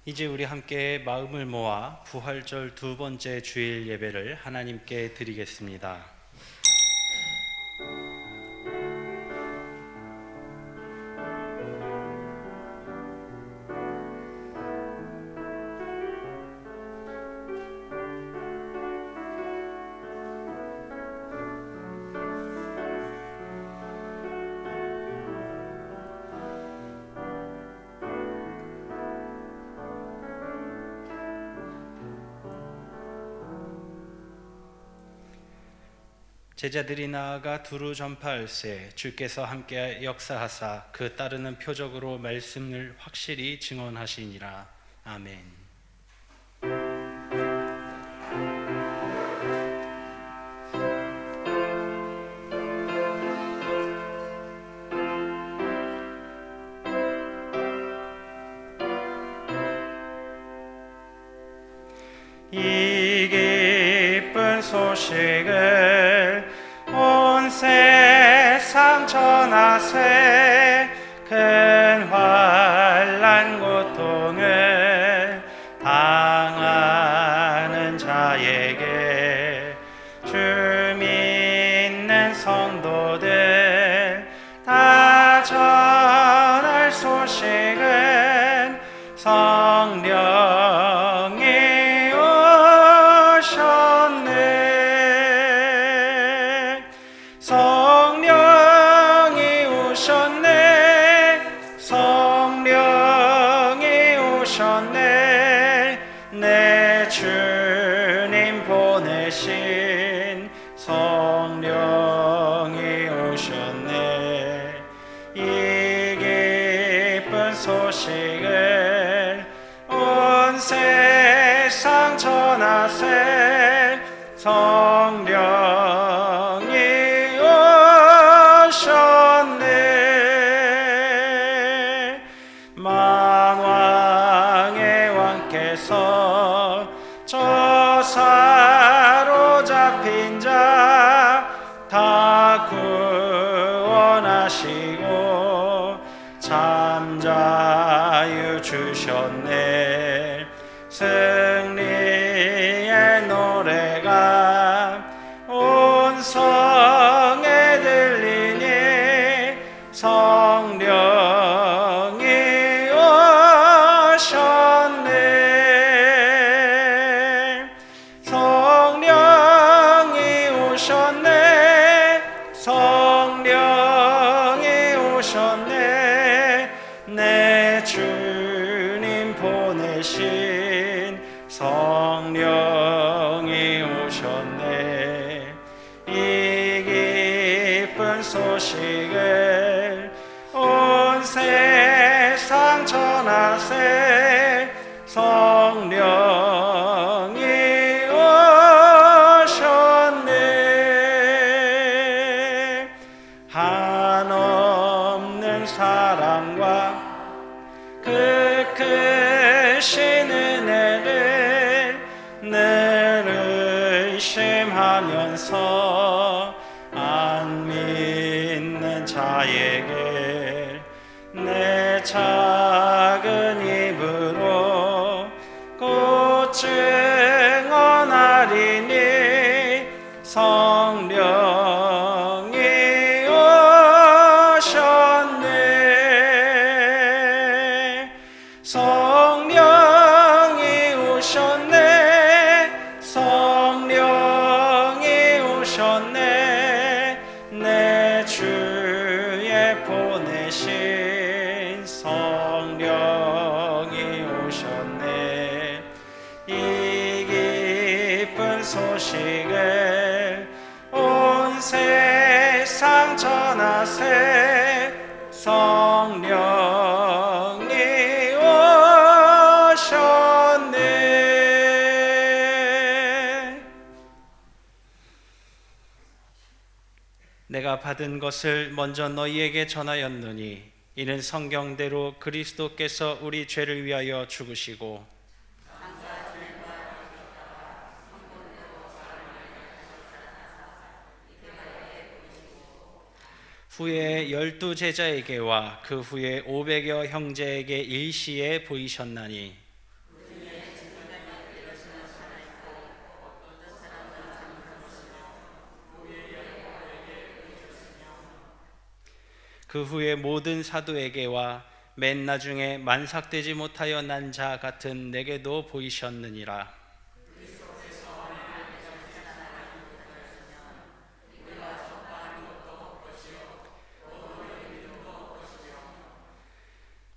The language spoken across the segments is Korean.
이제 우리 함께 마음을 모아 부활절 두 번째 주일 예배를 하나님께 드리겠습니다. 제자들이 나아가 두루 전파할세 주께서 함께 역사하사 그 따르는 표적으로 말씀을 확실히 증언하시니라. 아멘. 이 기쁜 소식을 온 세상 전하세. 큰 환난 고통을 당하는 자에게 주 믿는 성도들 다 전할 소식은 성령이 오셨네. 성령이 오셨네. 성령이 오셨네. 내 주님 보내신 성령이 오셨네. 이 기쁜 소식을 온 세상 전하세. 성령이 오셨네. 만왕의 왕께서 저 사로잡힌 자 다 구원하시고 참 자유 주셨네. 승리의 노래가 온 성에 들리니 성령이 오셨네. 성령이 오셨네. 성령이 오셨네. 내 주님 보내신 성령이 오셨네. 이 기쁜 소식을 온 세상 전하세. 성령이 오셨네. 한없는 사랑과 그 크신 은혜를 늘 의심하면서 안 믿는 자에게 내 작은 입으로 곧 증언하리니 성령이 오셨네. 성령이 오셨네. 성령이 오셨네. 내 주에 보내신 성령이 오셨네. 이 기쁜 소식을 온 세상 전하세. 성령이 오셨네. 내가 받은 것을 먼저 너희에게 전하였느니 이는 성경대로 그리스도께서 우리 죄를 위하여 죽으시고 후에 12 제자에게와 그 후에 500여 형제에게 일시에 보이셨나니 그 후에 모든 사도에게와 맨 나중에 만삭되지 못하여 난 자 같은 내게도 보이셨느니라.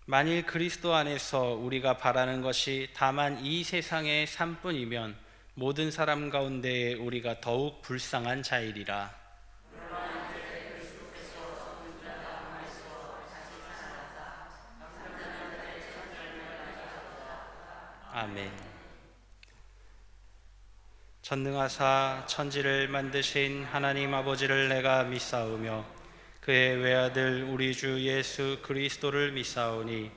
만일 그리스도 안에서 우리가 바라는 것이 다만 이 세상의 삶뿐이면 모든 사람 가운데 우리가 더욱 불쌍한 자이리라. 아멘. 전능하사 천지를 만드신 하나님 아버지를 내가 믿사오며 그의 외아들 우리 주 예수 그리스도를 믿사오니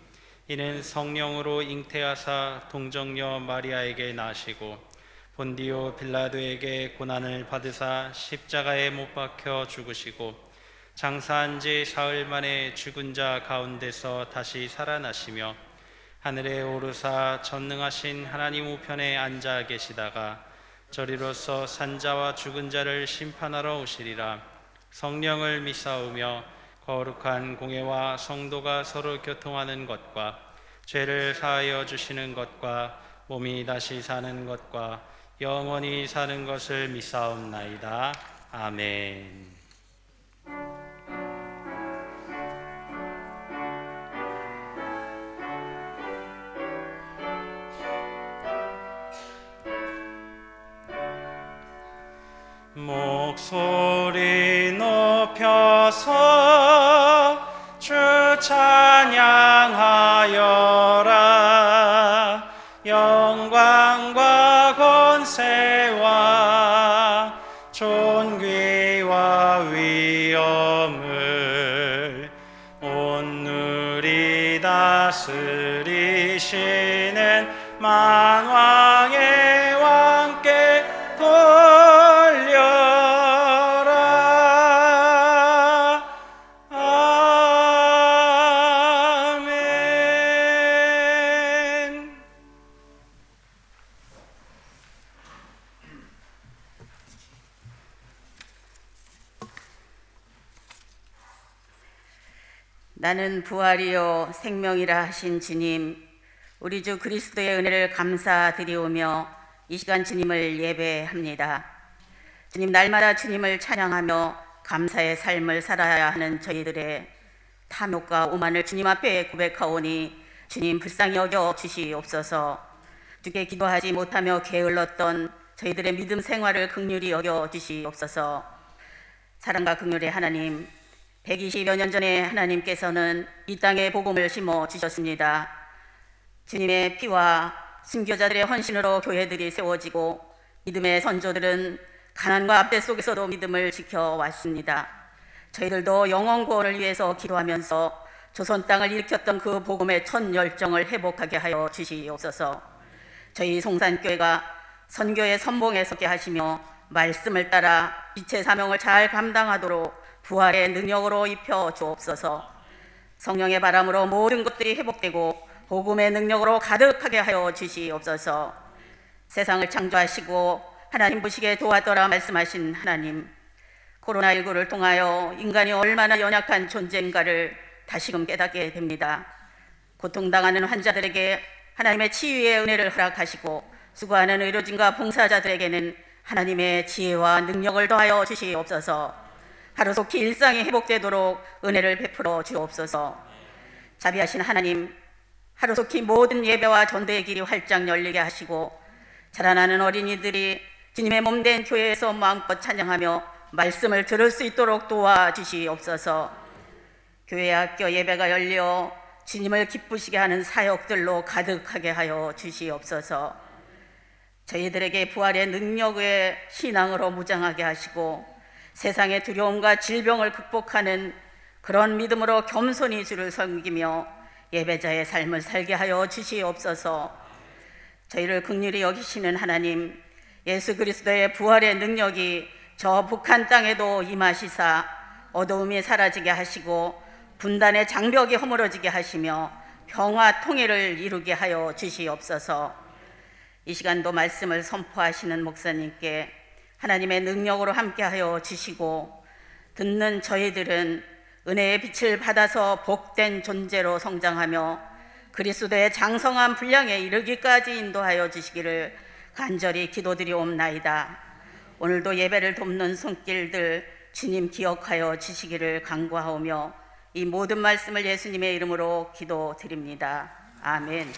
이는 성령으로 잉태하사 동정녀 마리아에게 나시고 본디오 빌라도에게 고난을 받으사 십자가에 못 박혀 죽으시고 장사한 지 사흘 만에 죽은 자 가운데서 다시 살아나시며 하늘에 오르사 전능하신 하나님 우편에 앉아 계시다가 저리로서 산자와 죽은 자를 심판하러 오시리라. 성령을 믿사오며 거룩한 공회와 성도가 서로 교통하는 것과 죄를 사하여 주시는 것과 몸이 다시 사는 것과 영원히 사는 것을 믿사옵나이다. 아멘. 목소리 높여서 주 찬양하여라. 영광과 권세와 존귀와 위엄을 온누리 다스리시는 만왕의 왕께 돌려라. 아멘. 나는 부활이요 생명이라 하신 주님, 우리 주 그리스도의 은혜를 감사드리오며 이 시간 주님을 예배합니다. 주님, 날마다 주님을 찬양하며 감사의 삶을 살아야 하는 저희들의 탐욕과 오만을 주님 앞에 고백하오니 주님 불쌍히 여겨 주시옵소서. 주께 기도하지 못하며 게을렀던 저희들의 믿음 생활을 긍휼히 여겨 주시옵소서. 사랑과 긍휼의 하나님, 120여 년 전에 하나님께서는 이 땅에 복음을 심어 주셨습니다. 주님의 피와 순교자들의 헌신으로 교회들이 세워지고 믿음의 선조들은 가난과 압대 속에서도 믿음을 지켜왔습니다. 저희들도 영원 구원을 위해서 기도하면서 조선 땅을 일으켰던 그 복음의 첫 열정을 회복하게 하여 주시옵소서. 저희 송산교회가 선교의 선봉에 서게 하시며 말씀을 따라 빛의 사명을 잘 감당하도록 부활의 능력으로 입혀 주옵소서. 성령의 바람으로 모든 것들이 회복되고 복음의 능력으로 가득하게 하여 주시옵소서. 세상을 창조하시고 하나님 보시기에 도와더라 말씀하신 하나님, 코로나19를 통하여 인간이 얼마나 연약한 존재인가를 다시금 깨닫게 됩니다. 고통당하는 환자들에게 하나님의 치유의 은혜를 허락하시고 수고하는 의료진과 봉사자들에게는 하나님의 지혜와 능력을 더하여 주시옵소서. 하루속히 일상이 회복되도록 은혜를 베풀어 주옵소서. 자비하신 하나님, 하루속히 모든 예배와 전도의 길이 활짝 열리게 하시고 자라나는 어린이들이 주님의 몸된 교회에서 마음껏 찬양하며 말씀을 들을 수 있도록 도와주시옵소서. 교회 학교 예배가 열려 주님을 기쁘시게 하는 사역들로 가득하게 하여 주시옵소서. 저희들에게 부활의 능력의 신앙으로 무장하게 하시고 세상의 두려움과 질병을 극복하는 그런 믿음으로 겸손히 주를 섬기며 예배자의 삶을 살게 하여 주시옵소서. 저희를 긍휼히 여기시는 하나님, 예수 그리스도의 부활의 능력이 저 북한 땅에도 임하시사 어두움이 사라지게 하시고 분단의 장벽이 허물어지게 하시며 평화 통일을 이루게 하여 주시옵소서. 이 시간도 말씀을 선포하시는 목사님께 하나님의 능력으로 함께하여 주시고 듣는 저희들은 은혜의 빛을 받아서 복된 존재로 성장하며 그리스도의 장성한 분량에 이르기까지 인도하여 주시기를 간절히 기도드리옵나이다. 오늘도 예배를 돕는 손길들 주님 기억하여 주시기를 간구하오며 이 모든 말씀을 예수님의 이름으로 기도드립니다. 아멘.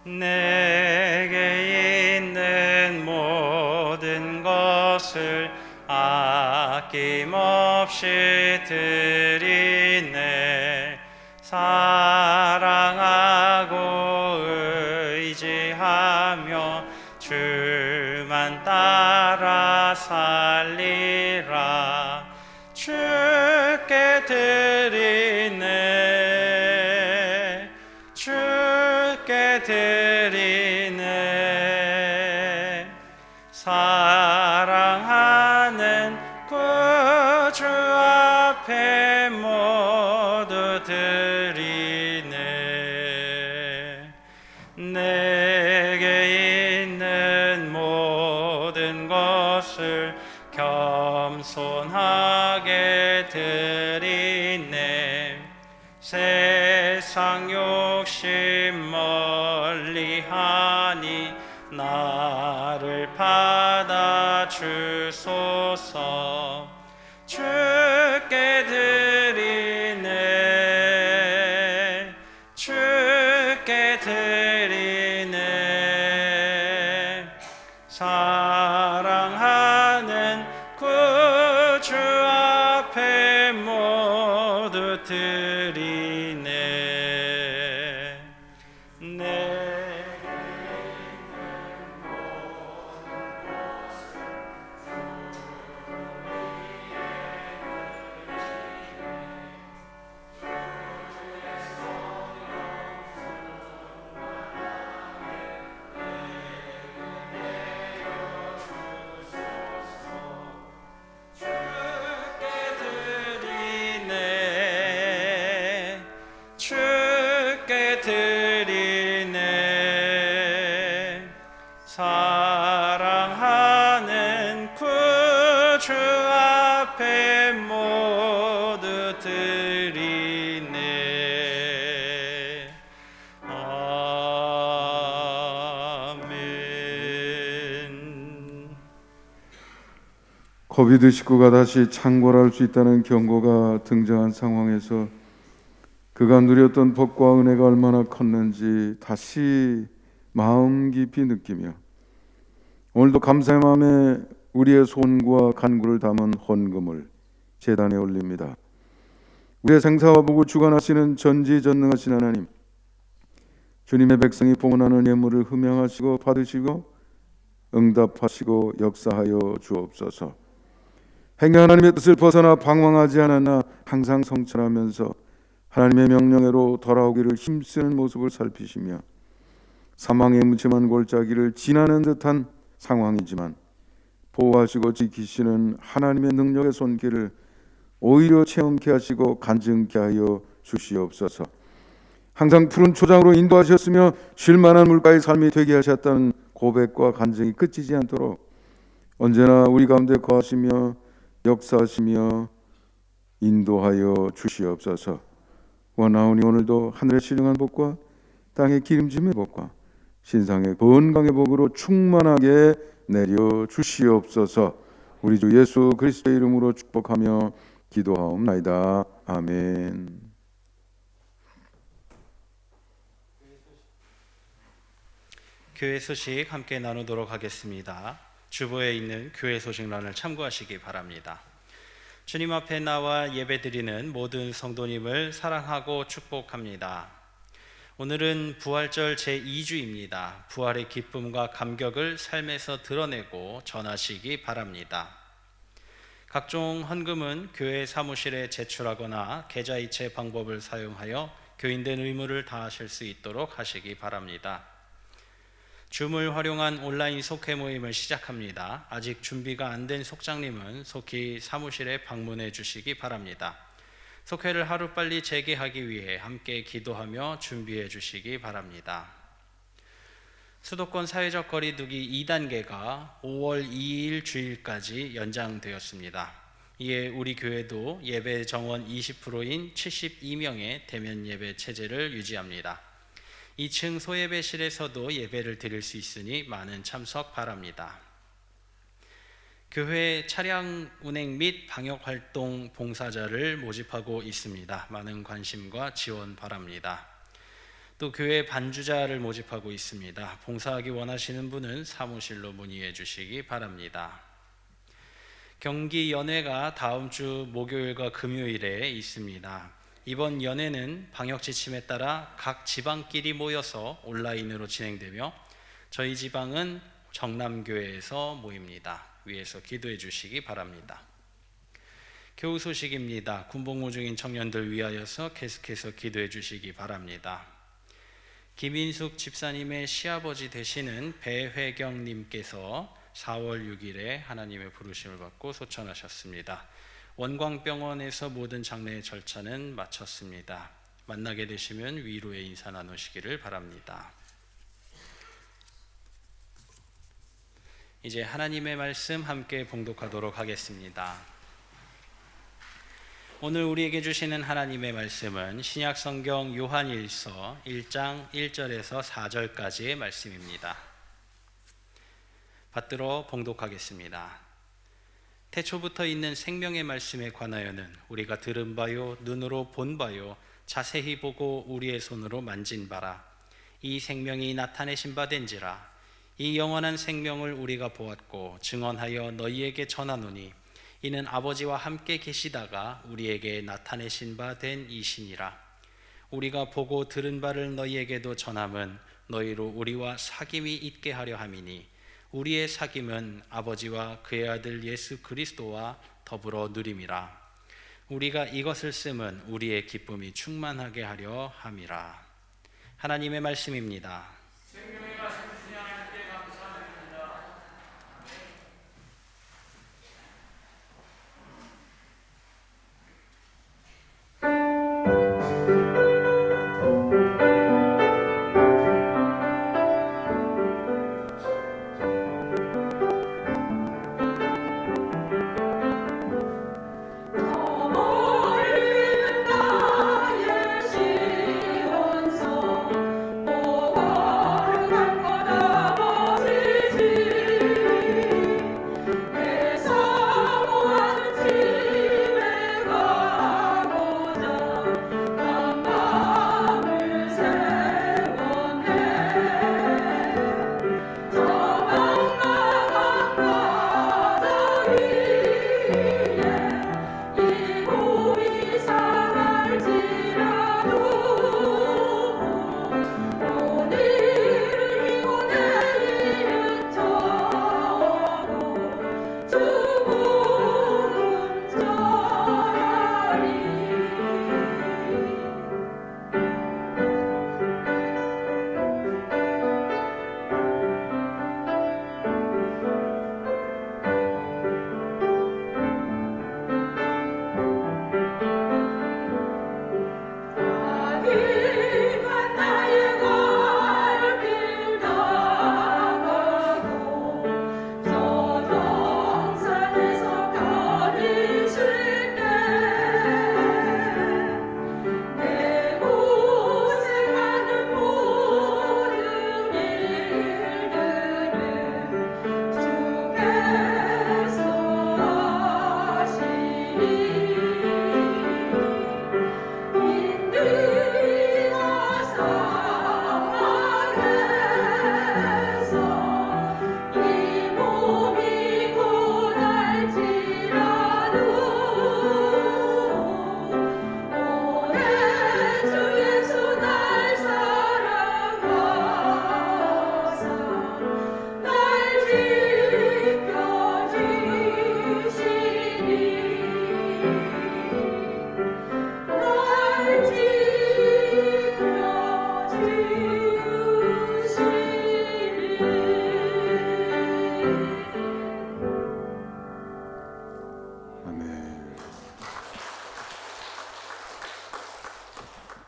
내게 있는 모든 것을 아낌없이 드리네. 사랑하고 의지하며 주만 따라 살리라. 주께 드리네. 주께 드리네. 사랑하는 구주 앞에 모두 드리네. 내게 있는 모든 것을 겸손하게 드리네. 세상 욕심 멀리하니 나를 받아 주소서. 주께 드리네. 주께 드리네. 사랑하는 구주 앞에 모두 드리네. 주께 드리네. 사랑하는 구주 앞에 모두 드리네. 아멘. 코비드19가 다시 창궐할 수 있다는 경고가 등장한 상황에서 그가 누렸던 복과 은혜가 얼마나 컸는지 다시 마음 깊이 느끼며 오늘도 감사의 마음에 우리의 손과 간구를 담은 헌금을 제단에 올립니다. 우리의 생사와 복을 주관하시는 전지전능하신 하나님, 주님의 백성이 봉헌하는 예물을 흠양하시고 받으시고 응답하시고 역사하여 주옵소서. 행여 하나님의 뜻을 벗어나 방황하지 않았나 항상 성찰하면서 하나님의 명령으로 돌아오기를 힘쓰는 모습을 살피시며 사망의 무침한 골짜기를 지나는 듯한 상황이지만 보호하시고 지키시는 하나님의 능력의 손길을 오히려 체험케 하시고 간증케 하여 주시옵소서. 항상 푸른 초장으로 인도하셨으며 쉴만한 물가의 삶이 되게 하셨다는 고백과 간증이 끝이지 않도록 언제나 우리 가운데 거하시며 역사하시며 인도하여 주시옵소서. 원하오니 오늘도 하늘의 신령한 복과 땅의 기름짐의 복과 신상의 건강의 복으로 충만하게 내려 주시옵소서. 우리 주 예수 그리스도의 이름으로 축복하며 기도하옵나이다. 아멘. 교회 소식 함께 나누도록 하겠습니다. 주보에 있는 교회 소식란을 참고하시기 바랍니다. 주님 앞에 나와 예배드리는 모든 성도님을 사랑하고 축복합니다. 오늘은 부활절 제2주입니다. 부활의 기쁨과 감격을 삶에서 드러내고 전하시기 바랍니다. 각종 헌금은 교회 사무실에 제출하거나 계좌이체 방법을 사용하여 교인된 의무를 다하실 수 있도록 하시기 바랍니다. 줌을 활용한 온라인 속회 모임을 시작합니다. 아직 준비가 안 된 속장님은 속히 사무실에 방문해 주시기 바랍니다. 속회를 하루빨리 재개하기 위해 함께 기도하며 준비해 주시기 바랍니다. 수도권 사회적 거리두기 2단계가 5월 2일 주일까지 연장되었습니다. 이에 우리 교회도 예배 정원 20%인 72명의 대면 예배 체제를 유지합니다. 2층 소예배실에서도 예배를 드릴 수 있으니 많은 참석 바랍니다. 교회 차량 운행 및 방역활동 봉사자를 모집하고 있습니다. 많은 관심과 지원 바랍니다. 또 교회 반주자를 모집하고 있습니다. 봉사하기 원하시는 분은 사무실로 문의해 주시기 바랍니다. 경기 연회가 다음 주 목요일과 금요일에 있습니다. 이번 연회는 방역 지침에 따라 각 지방끼리 모여서 온라인으로 진행되며 저희 지방은 정남교회에서 모입니다. 위에서 기도해 주시기 바랍니다. 교우 소식입니다. 군복무 중인 청년들 위하여서 계속해서 기도해 주시기 바랍니다. 김인숙 집사님의 시아버지 되시는 배회경님께서 4월 6일에 하나님의 부르심을 받고 소천하셨습니다. 원광병원에서 모든 장례 절차는 마쳤습니다. 만나게 되시면 위로의 인사 나누시기를 바랍니다. 이제 하나님의 말씀 함께 봉독하도록 하겠습니다. 오늘 우리에게 주시는 하나님의 말씀은 신약성경 요한일서 1장 1절에서 4절까지의 말씀입니다. 받들어 봉독하겠습니다. 태초부터 있는 생명의 말씀에 관하여는 우리가 들은 바요 눈으로 본 바요 자세히 보고 우리의 손으로 만진 바라. 이 생명이 나타내신 바 된지라. 이 영원한 생명을 우리가 보았고 증언하여 너희에게 전하노니 이는 아버지와 함께 계시다가 우리에게 나타내신 바 된 이시니라. 우리가 보고 들은 바를 너희에게도 전함은 너희로 우리와 사귐이 있게 하려 함이니 우리의 사귐은 아버지와 그의 아들 예수 그리스도와 더불어 누림이라. 우리가 이것을 쓰면 우리의 기쁨이 충만하게 하려 함이라. 하나님의 말씀입니다. 생명의 말씀 주신 하나님께 감사드립니다. 나의 시원서 오거룩한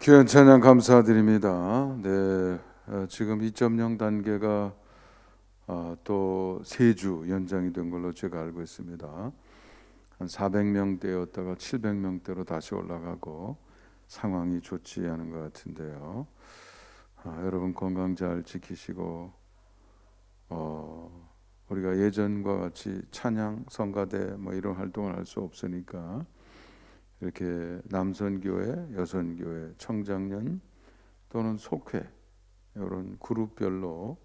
귀한 찬양 감사드립니다. 네, 지금 2.0 단계가 또 3주 연장이 된 걸로 제가 알고 있습니다. 한 400명대였다가 700명대로 다시 올라가고 상황이 좋지 않은 것 같은데요. 여러분 건강 잘 지키시고 우리가 예전과 같이 찬양, 성가대 뭐 이런 활동을 할 수 없으니까 이렇게 남선교회, 여선교회, 청장년 또는 속회 이런 그룹별로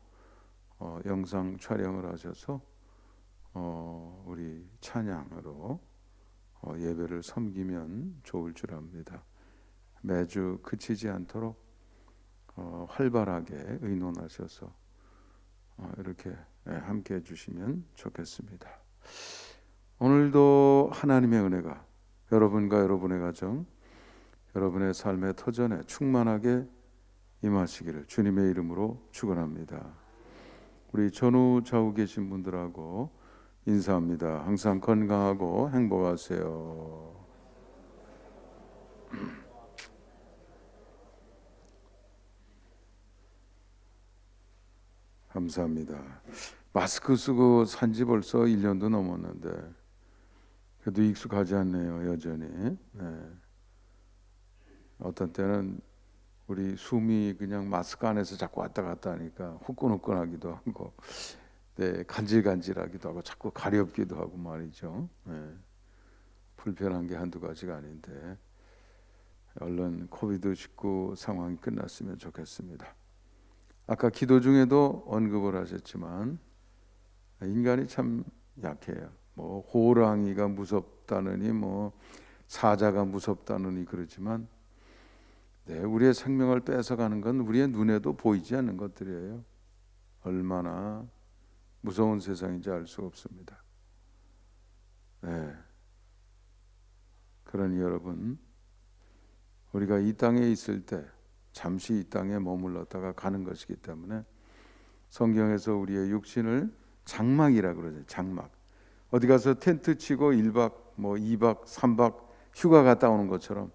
영상 촬영을 하셔서 우리 찬양으로 예배를 섬기면 좋을 줄 압니다. 매주 그치지 않도록 활발하게 의논하셔서 이렇게 함께 해주시면 좋겠습니다. 오늘도 하나님의 은혜가 여러분과 여러분의 가정, 여러분의 삶의 터전에 충만하게 임하시기를 주님의 이름으로 축원합니다. 우리 전후 좌우 계신 분들하고 인사합니다. 항상 건강하고 행복하세요. 감사합니다. 마스크 쓰고 산지 벌써 1년도 넘었는데 그래도 익숙하지 않네요, 여전히. 네. 어떤 때는 우리 숨이 그냥 마스크 안에서 자꾸 왔다 갔다 하니까 후끈후끈하기도 하고, 네, 간질간질하기도 하고, 자꾸 가렵기도 하고 말이죠. 네. 불편한 게 한두 가지가 아닌데 얼른 코비드-19 상황이 끝났으면 좋겠습니다. 아까 기도 중에도 언급을 하셨지만 인간이 참 약해요. 뭐 호랑이가 무섭다느니 뭐 사자가 무섭다느니 그러지만 네, 우리의 생명을 뺏어가는 건 우리의 눈에도 보이지 않는 것들이에요. 얼마나 무서운 세상인지 알 수 없습니다. 네. 그러니 여러분, 우리가 이 땅에 있을 때 잠시 이 땅에 머물렀다가 가는 것이기 때문에 성경에서 우리의 육신을 장막이라 그러죠. 장막. 어디 가서 텐트 치고 1박 뭐 2박 3박 휴가 갔다 오는 것처럼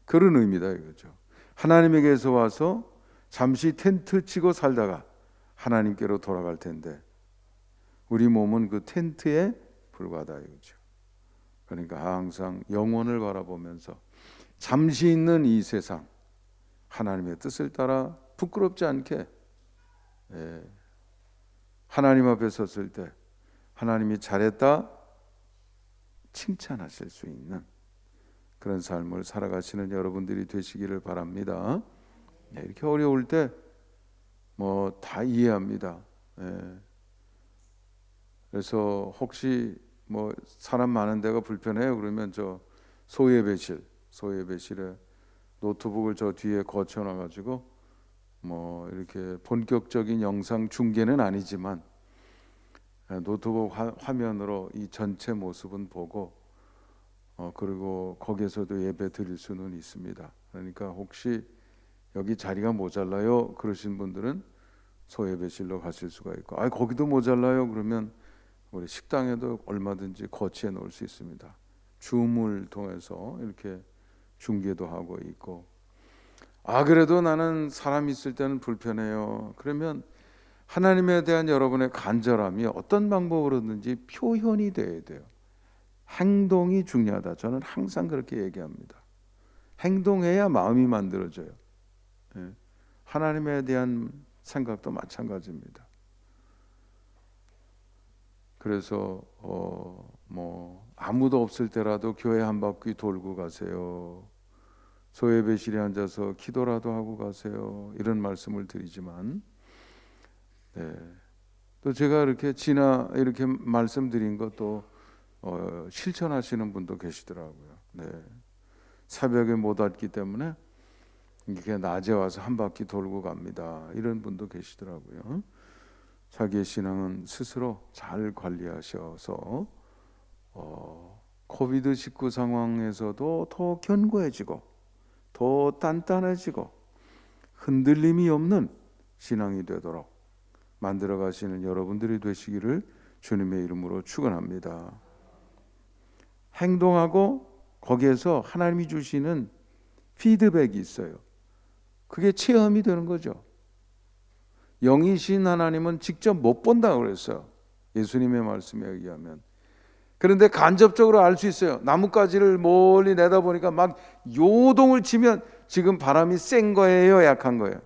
그런 의미다 이거죠. 하나님에게서 와서 잠시 텐트 치고 살다가 하나님께로 돌아갈 텐데 우리 몸은 그 텐트에 불과하다 이거죠. 그러니까 항상 영원을 바라보면서 잠시 있는 이 세상 하나님의 뜻을 따라 부끄럽지 않게 하나님 앞에 섰을 때 하나님이 잘했다 칭찬하실 수 있는 그런 삶을 살아가시는 여러분들이 되시기를 바랍니다. 이렇게 어려울 때 뭐 다 이해합니다. 그래서 혹시 뭐 사람 많은 데가 불편해요 그러면 저 소예배실에 노트북을 저 뒤에 거쳐놔 가지고 뭐 이렇게 본격적인 영상 중계는 아니지만 노트북 화면으로 이 전체 모습은 보고 그리고 거기에서도 예배 드릴 수는 있습니다. 그러니까 혹시 여기 자리가 모자라요 그러신 분들은 소예배실로 가실 수가 있고 거기도 모자라요 그러면 우리 식당에도 얼마든지 거치해 놓을 수 있습니다. 줌을 통해서 이렇게 중계도 하고 있고 그래도 나는 사람 있을 때는 불편해요. 그러면 하나님에 대한 여러분의 간절함이 어떤 방법으로든지 표현이 돼야 돼요. 행동이 중요하다. 저는 항상 그렇게 얘기합니다. 행동해야 마음이 만들어져요. 하나님에 대한 생각도 마찬가지입니다. 그래서 뭐 아무도 없을 때라도 교회 한 바퀴 돌고 가세요. 소예배실에 앉아서 기도라도 하고 가세요. 이런 말씀을 드리지만 또 제가 이렇게 이렇게 말씀드린 것도 실천하시는 분도 계시더라고요. 새벽에 못 왔기 때문에 이렇게 낮에 와서 한 바퀴 돌고 갑니다. 이런 분도 계시더라고요. 자기의 신앙은 스스로 잘 관리하셔서 코비드-19 상황에서도 더 견고해지고 더 단단해지고 흔들림이 없는 신앙이 되도록 만들어 가시는 여러분들이 되시기를 주님의 이름으로 축원합니다. 행동하고 거기에서 하나님이 주시는 피드백이 있어요. 그게 체험이 되는 거죠. 영이신 하나님은 직접 못 본다고 그랬어요. 예수님의 말씀에 의하면. 그런데 간접적으로 알 수 있어요. 나뭇가지를 멀리 내다보니까 막 요동을 치면 지금 바람이 센 거예요, 약한 거예요?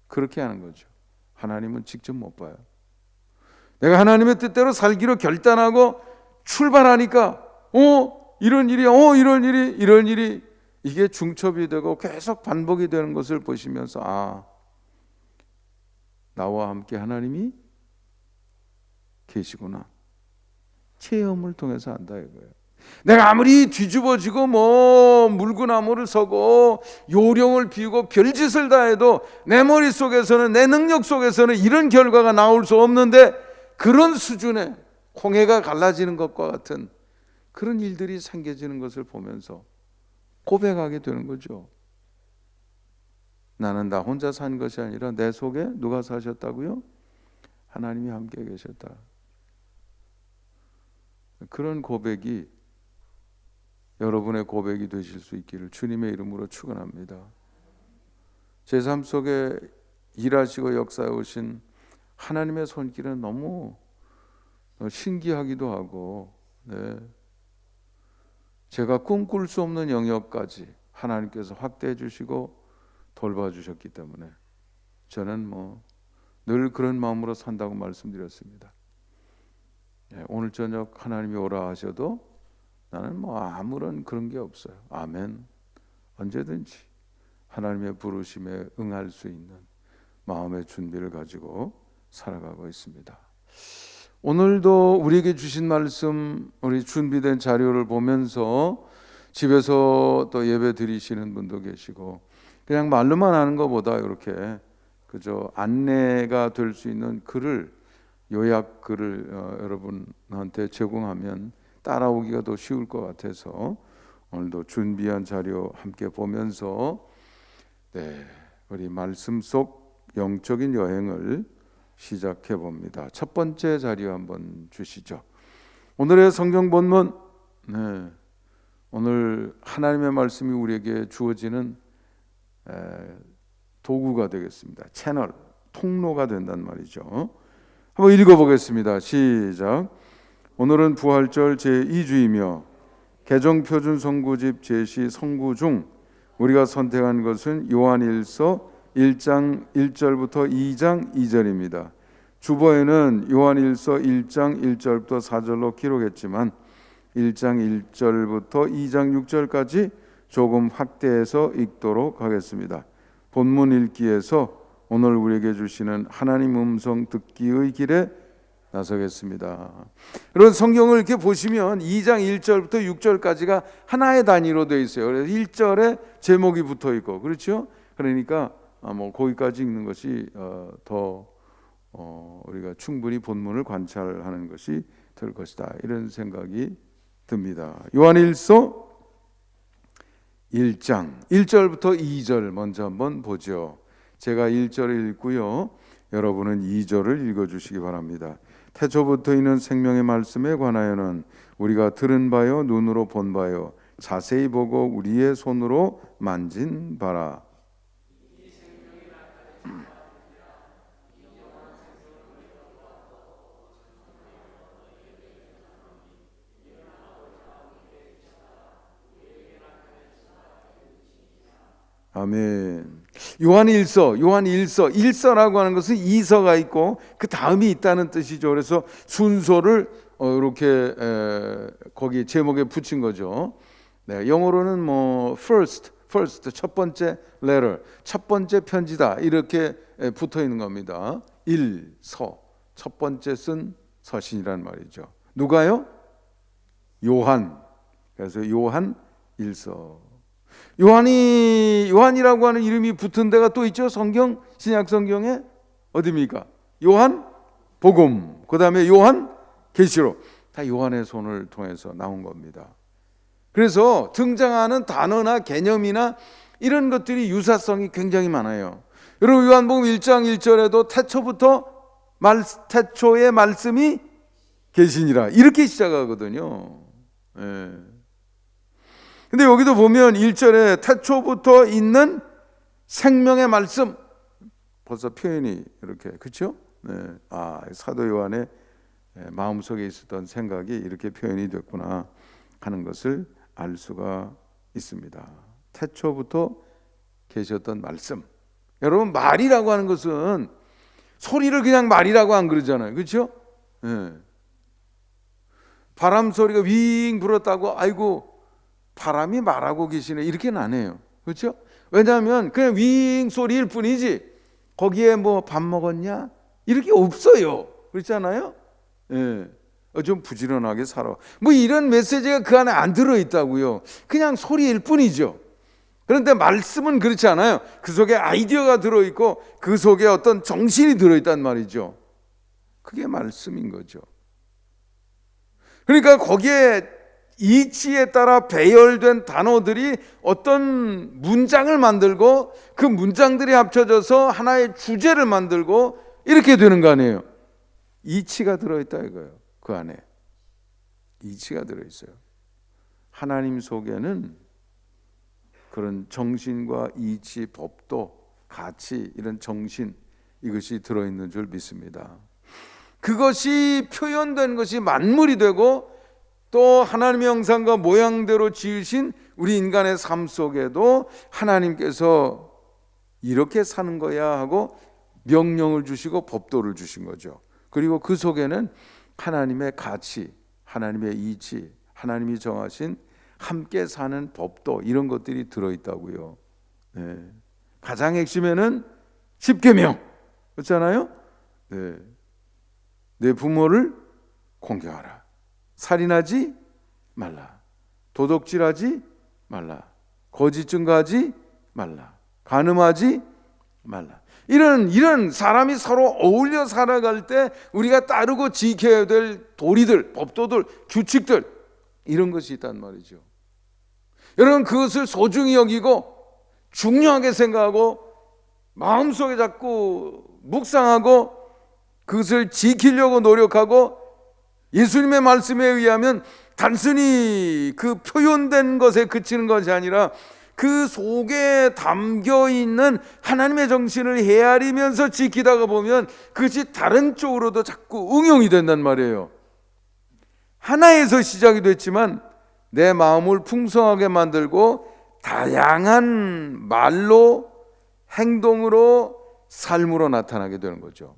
그렇게 하는 거죠. 하나님은 직접 못 봐요. 내가 하나님의 뜻대로 살기로 결단하고 출발하니까 이런 일이 이게 중첩이 되고 계속 반복이 되는 것을 보시면서 나와 함께 하나님이 계시구나. 체험을 통해서 안다 이거예요. 내가 아무리 뒤집어지고 물구나무를 서고 요령을 피우고 별짓을 다 해도 내 머릿속에서는, 내 능력 속에서는 이런 결과가 나올 수 없는데, 그런 수준의 홍해가 갈라지는 것과 같은 그런 일들이 생겨지는 것을 보면서 고백하게 되는 거죠. 나는 나 혼자 산 것이 아니라 내 속에 누가 사셨다고요? 하나님이 함께 계셨다. 그런 고백이 여러분의 고백이 되실 수 있기를 주님의 이름으로 축원합니다. 제 삶 속에 일하시고 역사해 오신 하나님의 손길은 너무 신기하기도 하고, 제가 꿈꿀 수 없는 영역까지 하나님께서 확대해 주시고 돌봐주셨기 때문에 저는 늘 그런 마음으로 산다고 말씀드렸습니다. 오늘 저녁 하나님이 오라 하셔도 나는 아무런 그런 게 없어요. 아멘. 언제든지 하나님의 부르심에 응할 수 있는 마음의 준비를 가지고 살아가고 있습니다. 오늘도 우리에게 주신 말씀, 우리 준비된 자료를 보면서 집에서 또 예배 드리시는 분도 계시고, 그냥 말로만 하는 것보다 이렇게 그저 안내가 될 수 있는 글을, 요약 글을 여러분한테 제공하면 따라오기가 더 쉬울 것 같아서 오늘도 준비한 자료 함께 보면서 우리 말씀 속 영적인 여행을 시작해 봅니다. 첫 번째 자료 한번 주시죠. 오늘의 성경 본문, 오늘 하나님의 말씀이 우리에게 주어지는 도구가 되겠습니다. 채널, 통로가 된단 말이죠. 한번 읽어보겠습니다. 시작. 오늘은 부활절 제2주이며 개정표준 선구집 제시 선구 중 우리가 선택한 것은 요한일서 1장 1절부터 2장 2절입니다. 주보에는 요한일서 1장 1절부터 4절로 기록했지만 1장 1절부터 2장 6절까지 조금 확대해서 읽도록 하겠습니다. 본문 읽기에서 오늘 우리에게 주시는 하나님 음성 듣기의 길에 나서겠습니다. 여러분, 성경을 이렇게 보시면 2장 1절부터 6절까지가 하나의 단위로 되어 있어요. 그래서 1절에 제목이 붙어 있고, 그렇죠? 그러니까 거기까지 읽는 것이 더 우리가 충분히 본문을 관찰하는 것이 될 것이다, 이런 생각이 듭니다. 요한일서 1장 1절부터 2절 먼저 한번 보죠. 제가 1절을 읽고요, 여러분은 2절을 읽어주시기 바랍니다. 태초부터 있는 생명의 말씀에 관하여는 우리가 들은 바요, 눈으로 본 바요, 자세히 보고 우리의 손으로 만진 바라. 아멘. 요한일서라고 하는 것은 이서가 있고 그 다음이 있다는 뜻이죠. 그래서 순서를 이렇게 거기 제목에 붙인 거죠. 영어로는 first 첫 번째 letter, 첫 번째 편지다, 이렇게 붙어 있는 겁니다. 일서, 첫 번째 쓴 서신이란 말이죠. 누가요? 요한. 그래서 요한일서. 요한이라고 하는 이름이 붙은 데가 또 있죠. 신약 성경에 어디입니까? 요한 복음, 그 다음에 요한 계시록, 다 요한의 손을 통해서 나온 겁니다. 그래서 등장하는 단어나 개념이나 이런 것들이 유사성이 굉장히 많아요. 여러분, 요한복음 1장 1절에도 태초의 말씀이 계시니라, 이렇게 시작하거든요. 근데 여기도 보면 1절에 태초부터 있는 생명의 말씀. 벌써 표현이 이렇게, 그렇죠? 네. 사도 요한의 마음속에 있었던 생각이 이렇게 표현이 됐구나 하는 것을 알 수가 있습니다. 태초부터 계셨던 말씀. 여러분, 말이라고 하는 것은 소리를 그냥 말이라고 안 그러잖아요, 그렇죠? 네. 바람 소리가 윙 불었다고 아이고 바람이 말하고 계시네 이렇게는 안 해요, 그렇죠? 왜냐하면 그냥 윙 소리일 뿐이지 거기에 뭐 밥 먹었냐 이렇게 없어요, 그렇잖아요? 예. 좀 부지런하게 살아. 뭐 이런 메시지가 그 안에 안 들어있다고요. 그냥 소리일 뿐이죠. 그런데 말씀은 그렇지 않아요. 그 속에 아이디어가 들어있고 그 속에 어떤 정신이 들어있단 말이죠. 그게 말씀인 거죠. 그러니까 거기에 이치에 따라 배열된 단어들이 어떤 문장을 만들고 그 문장들이 합쳐져서 하나의 주제를 만들고 이렇게 되는 거 아니에요. 이치가 들어있다 이거예요. 그 안에 이치가 들어있어요. 하나님 속에는 그런 정신과 이치, 법도, 가치, 이런 정신 이것이 들어있는 줄 믿습니다. 그것이 표현된 것이 만물이 되고 또 하나님의 형상과 모양대로 지으신 우리 인간의 삶 속에도 하나님께서 이렇게 사는 거야 하고 명령을 주시고 법도를 주신 거죠. 그리고 그 속에는 하나님의 가치, 하나님의 이치, 하나님이 정하신 함께 사는 법도 이런 것들이 들어있다고요. 네. 가장 핵심에는 십계명 그렇잖아요. 네. 내 부모를 공경하라. 살인하지 말라. 도둑질하지 말라. 거짓 증거하지 말라. 간음하지 말라. 이런 사람이 서로 어울려 살아갈 때 우리가 따르고 지켜야 될 도리들, 법도들, 규칙들 이런 것이 있단 말이죠. 여러분 그것을 소중히 여기고 중요하게 생각하고 마음속에 자꾸 묵상하고 그것을 지키려고 노력하고 예수님의 말씀에 의하면 단순히 그 표현된 것에 그치는 것이 아니라 그 속에 담겨 있는 하나님의 정신을 헤아리면서 지키다가 보면 그것이 다른 쪽으로도 자꾸 응용이 된단 말이에요. 하나에서 시작이 됐지만 내 마음을 풍성하게 만들고 다양한 말로 행동으로 삶으로 나타나게 되는 거죠.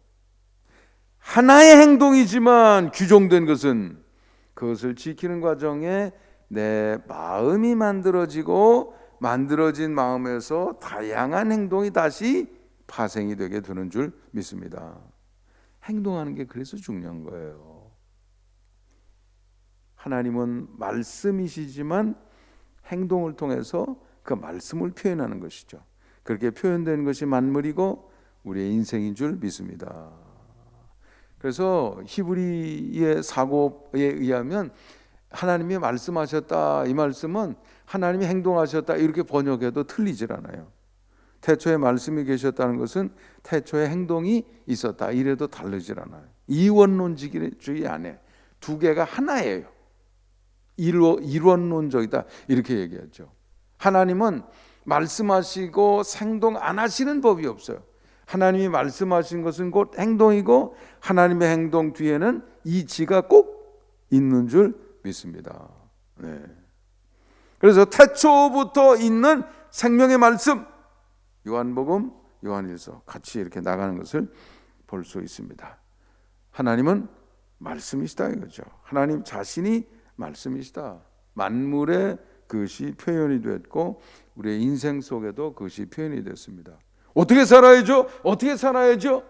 하나의 행동이지만 규정된 것은 그것을 지키는 과정에 내 마음이 만들어지고 만들어진 마음에서 다양한 행동이 다시 파생이 되게 되는 줄 믿습니다. 행동하는 게 그래서 중요한 거예요. 하나님은 말씀이시지만 행동을 통해서 그 말씀을 표현하는 것이죠. 그렇게 표현된 것이 만물이고 우리의 인생인 줄 믿습니다. 그래서 히브리의 사고에 의하면 하나님이 말씀하셨다 이 말씀은 하나님이 행동하셨다 이렇게 번역해도 틀리질 않아요. 태초에 말씀이 계셨다는 것은 태초에 행동이 있었다 이래도 다르질 않아요. 이원론주의 안에 두 개가 하나예요. 일원론적이다 이렇게 얘기하죠. 하나님은 말씀하시고 행동 안 하시는 법이 없어요. 하나님이 말씀하신 것은 곧 행동이고 하나님의 행동 뒤에는 이치가 꼭 있는 줄 믿습니다. 네. 그래서 태초부터 있는 생명의 말씀 요한복음, 요한일서 같이 이렇게 나가는 것을 볼 수 있습니다. 하나님은 말씀이시다 이거죠. 하나님 자신이 말씀이시다. 만물에 그것이 표현이 됐고 우리의 인생 속에도 그것이 표현이 됐습니다. 어떻게 살아야죠? 어떻게 살아야죠?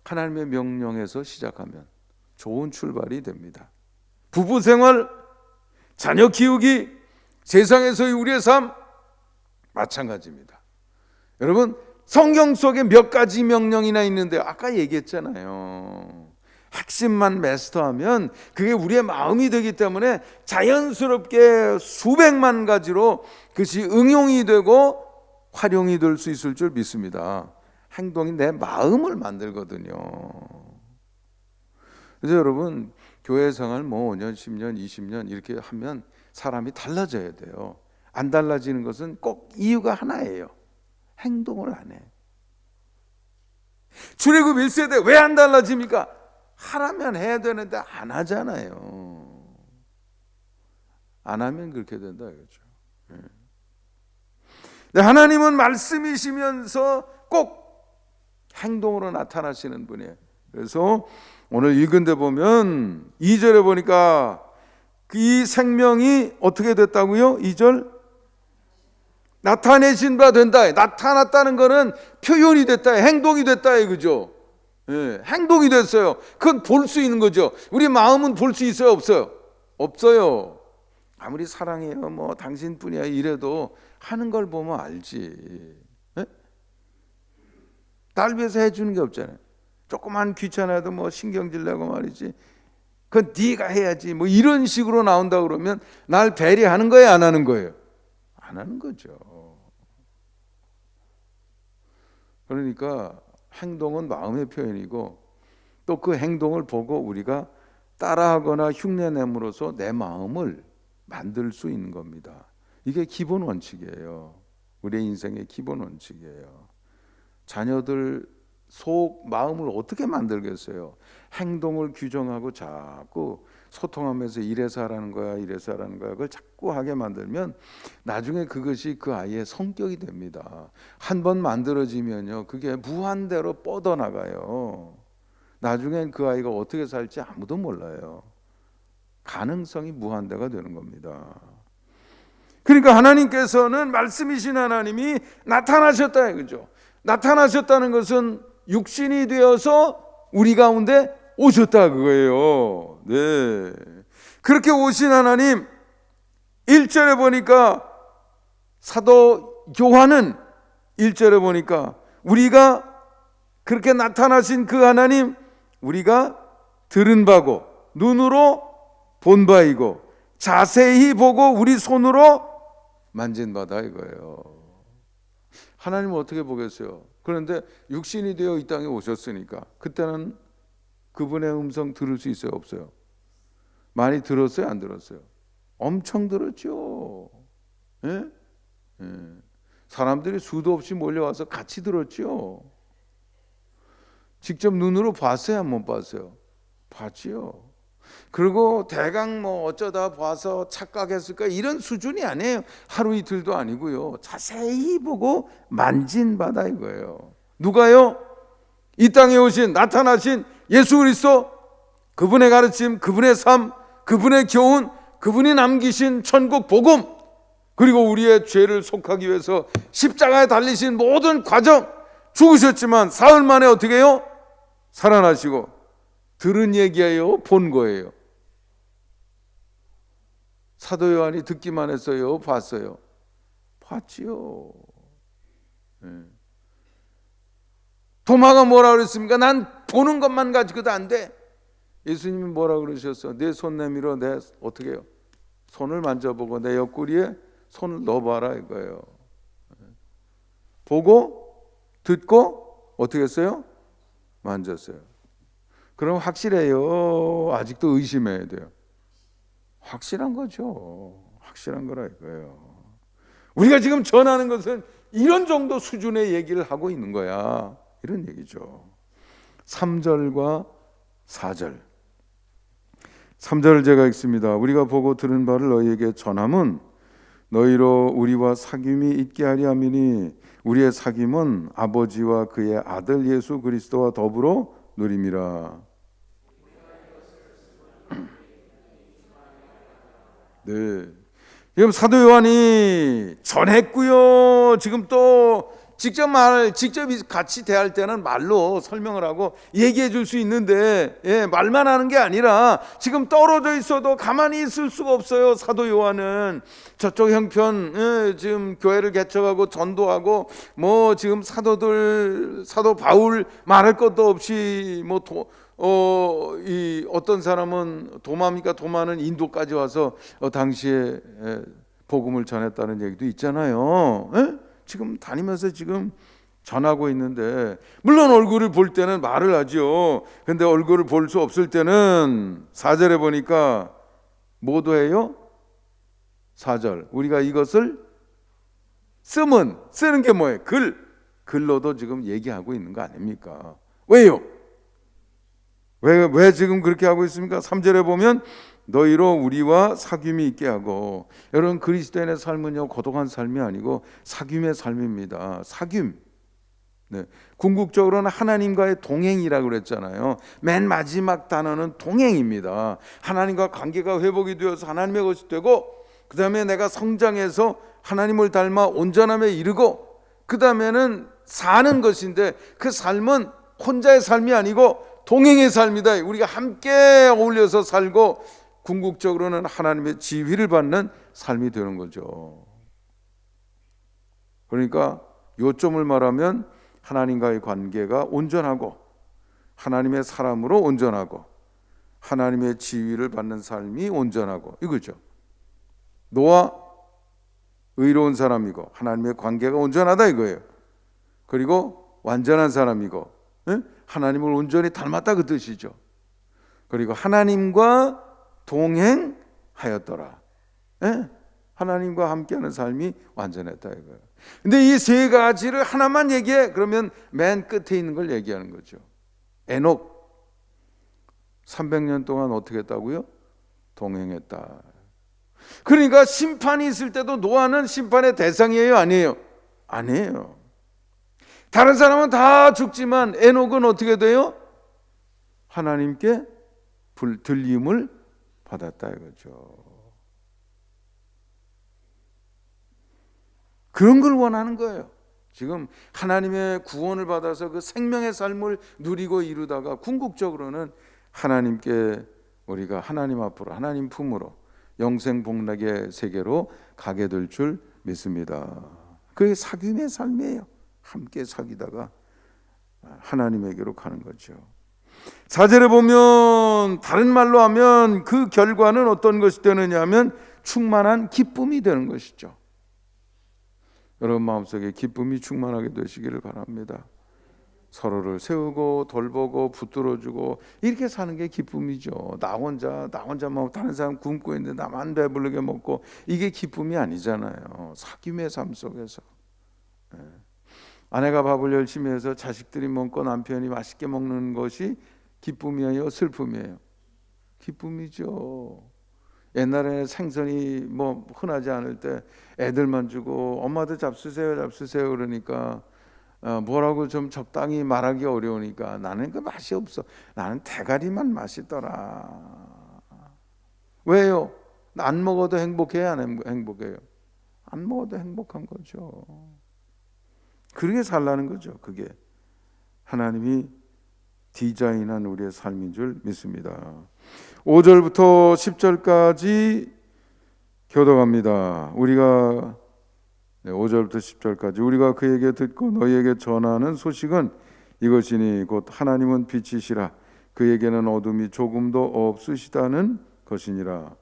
하나님의 명령에서 시작하면 좋은 출발이 됩니다. 부부 생활, 자녀 키우기, 세상에서의 우리의 삶 마찬가지입니다. 여러분 성경 속에 몇 가지 명령이나 있는데 아까 얘기했잖아요. 핵심만 마스터하면 그게 우리의 마음이 되기 때문에 자연스럽게 수백만 가지로 그것이 응용이 되고 활용이 될 수 있을 줄 믿습니다. 행동이 내 마음을 만들거든요. 그래서 여러분 교회 생활 5년, 10년, 20년 이렇게 하면 사람이 달라져야 돼요. 안 달라지는 것은 꼭 이유가 하나예요. 행동을 안 해. 출애굽 1세대 왜 안 달라집니까? 하라면 해야 되는데 안 하잖아요. 안 하면 그렇게 된다 이거죠. 하나님은 말씀이시면서 꼭 행동으로 나타나시는 분이에요. 그래서 오늘 읽은 데 보면 2절에 보니까 이 생명이 어떻게 됐다고요? 2절 나타내신 바 된다. 나타났다는 거는 표현이 됐다, 행동이 됐다, 그죠? 예, 행동이 됐어요. 그건 볼 수 있는 거죠. 우리 마음은 볼 수 있어요, 없어요? 없어요. 아무리 사랑해요, 뭐 당신뿐이야 이래도 하는 걸 보면 알지. 예? 날 위해서 해주는 게 없잖아요. 조그만 귀찮아도 뭐 신경질 내고 말이지. 그건 네가 해야지. 뭐 이런 식으로 나온다 그러면 날 배려하는 거예요, 안 하는 거예요? 안 하는 거죠. 그러니까 행동은 마음의 표현이고 또 그 행동을 보고 우리가 따라하거나 흉내냄으로써 내 마음을 만들 수 있는 겁니다. 이게 기본 원칙이에요. 우리의 인생의 기본 원칙이에요. 자녀들 속 마음을 어떻게 만들겠어요? 행동을 규정하고 자꾸 소통하면서 이래서 하라는 거야, 이래서 하라는 거야, 그걸 자꾸 하게 만들면 나중에 그것이 그 아이의 성격이 됩니다. 한번 만들어지면요, 그게 무한대로 뻗어나가요. 나중엔 그 아이가 어떻게 살지 아무도 몰라요. 가능성이 무한대가 되는 겁니다. 그러니까 하나님께서는 말씀이신 하나님이 나타나셨다 이거죠. 나타나셨다는 것은 육신이 되어서 우리 가운데 오셨다 그거예요. 네. 그렇게 오신 하나님 1절에 보니까 사도 요한은 1절에 보니까 우리가 그렇게 나타나신 그 하나님 우리가 들은 바고 눈으로 본 바이고 자세히 보고 우리 손으로 만진 바다 이거예요. 하나님은 어떻게 보겠어요? 그런데 육신이 되어 이 땅에 오셨으니까 그때는 그분의 음성 들을 수 있어요, 없어요? 많이 들었어요, 안 들었어요? 엄청 들었죠. 예? 예. 사람들이 수도 없이 몰려와서 같이 들었죠. 직접 눈으로 봤어요, 못 봤어요? 봤지요. 그리고 대강 뭐 어쩌다 봐서 착각했을까 이런 수준이 아니에요. 하루 이틀도 아니고요. 자세히 보고 만진 바다 이거예요. 누가요? 이 땅에 오신 나타나신 예수 그리스도, 그분의 가르침, 그분의 삶, 그분의 교훈, 그분이 남기신 천국 복음, 그리고 우리의 죄를 속하기 위해서 십자가에 달리신 모든 과정, 죽으셨지만 사흘 만에 어떻게 해요? 살아나시고. 들은 얘기예요, 본 거예요? 사도 요한이 듣기만 했어요, 봤어요? 봤지요. 네. 도마가 뭐라 그랬습니까? 난 보는 것만 가지고도 안 돼. 예수님이 뭐라 그러셨어? 내 손 내밀어 내 어떻게 해요? 손을 만져보고 내 옆구리에 손을 넣어봐라 이거예요. 보고 듣고 어떻게 했어요? 만졌어요. 그럼 확실해요? 아직도 의심해야 돼요? 확실한 거죠. 확실한 거라 이거예요. 우리가 지금 전하는 것은 이런 정도 수준의 얘기를 하고 있는 거야. 이런 얘기죠. 3절과 4절. 3절을 제가 읽습니다. 우리가 보고 들은 바를 너희에게 전함은 너희로 우리와 사귐이 있게 하려 함이니 우리의 사귐은 아버지와 그의 아들 예수 그리스도와 더불어 누림이라. 네. 지금 사도 요한이 전했고요. 지금 또 직접 같이 대할 때는 말로 설명을 하고 얘기해 줄 수 있는데, 말만 하는 게 아니라 지금 떨어져 있어도 가만히 있을 수가 없어요. 사도 요한은 저쪽 형편, 지금 교회를 개척하고 전도하고 뭐 지금 사도 바울 말할 것도 없이 뭐 이 어떤 사람은 도마입니까? 도마는 인도까지 와서 당시에 복음을 전했다는 얘기도 있잖아요. 지금 다니면서 지금 전하고 있는데, 물론 얼굴을 볼 때는 말을 하죠. 근데 얼굴을 볼 수 없을 때는 4절에 보니까 뭐도 해요? 4절 우리가 이것을 쓰는 게 뭐예요? 글, 글로도 지금 얘기하고 있는 거 아닙니까? 왜요? 왜 지금 그렇게 하고 있습니까? 3절에 보면 너희로 우리와 사귐이 있게 하고, 여러분 그리스도인의 삶은요 고독한 삶이 아니고 사귐의 삶입니다. 사귐. 네. 궁극적으로는 하나님과의 동행이라고 그랬잖아요. 맨 마지막 단어는 동행입니다. 하나님과 관계가 회복이 되어서 하나님의 것이 되고, 그 다음에 내가 성장해서 하나님을 닮아 온전함에 이르고, 그 다음에는 사는 것인데 그 삶은 혼자의 삶이 아니고 동행의 삶이다. 우리가 함께 어울려서 살고 궁극적으로는 하나님의 지휘를 받는 삶이 되는 거죠. 그러니까 요점을 말하면 하나님과의 관계가 온전하고 하나님의 사람으로 온전하고 하나님의 지위를 받는 삶이 온전하고 이거죠. 노아 의로운 사람이고 하나님의 관계가 온전하다 이거예요. 그리고 완전한 사람이고 하나님을 온전히 닮았다 그 뜻이죠. 그리고 하나님과 동행하였더라. 하나님과 함께하는 삶이 완전했다 이거예요. 근데 이 세 가지를 하나만 얘기해. 그러면 맨 끝에 있는 걸 얘기하는 거죠. 에녹 300년 동안 어떻게 했다고요? 동행했다. 그러니까 심판이 있을 때도 노아는 심판의 대상이에요, 아니에요? 아니에요. 다른 사람은 다 죽지만 에녹은 어떻게 돼요? 하나님께 들림을 받았다 이거죠. 그런 걸 원하는 거예요. 지금 하나님의 구원을 받아서 그 생명의 삶을 누리고 이루다가 궁극적으로는 하나님께 우리가 하나님 앞으로 하나님 품으로 영생복락의 세계로 가게 될 줄 믿습니다. 그게 사귐의 삶이에요. 함께 사귀다가 하나님에게로 가는 거죠. 4절에 보면 다른 말로 하면 그 결과는 어떤 것이 되느냐 하면 충만한 기쁨이 되는 것이죠. 여러분 마음속에 기쁨이 충만하게 되시기를 바랍니다. 서로를 세우고 돌보고 붙들어주고 이렇게 사는 게 기쁨이죠. 나 혼자만 다른 사람 굶고 있는데 나만 배부르게 먹고 이게 기쁨이 아니잖아요. 사귐의 삶 속에서 아내가 밥을 열심히 해서 자식들이 먹고 남편이 맛있게 먹는 것이 기쁨이에요, 슬픔이에요? 기쁨이죠. 옛날에는 생선이 뭐 흔하지 않을 때 애들만 주고 엄마도 잡수세요 그러니까 뭐라고 좀 적당히 말하기 어려우니까 나는 그 맛이 없어. 나는 대가리만 맛있더라. 왜요? 안 먹어도 행복해요, 안 행복해요? 안 먹어도 행복한 거죠. 그렇게 살라는 거죠. 그게 하나님이 디자인한 우리의 삶인 줄 믿습니다. 5절부터 10절까지 교독합니다. 우리가 5절부터 10절까지 우리가 그에게 듣고 너희에게 전하는 소식은 이것이니 곧 하나님은 빛이시라 그에게는 어둠이 조금도 없으시다는 것이니라.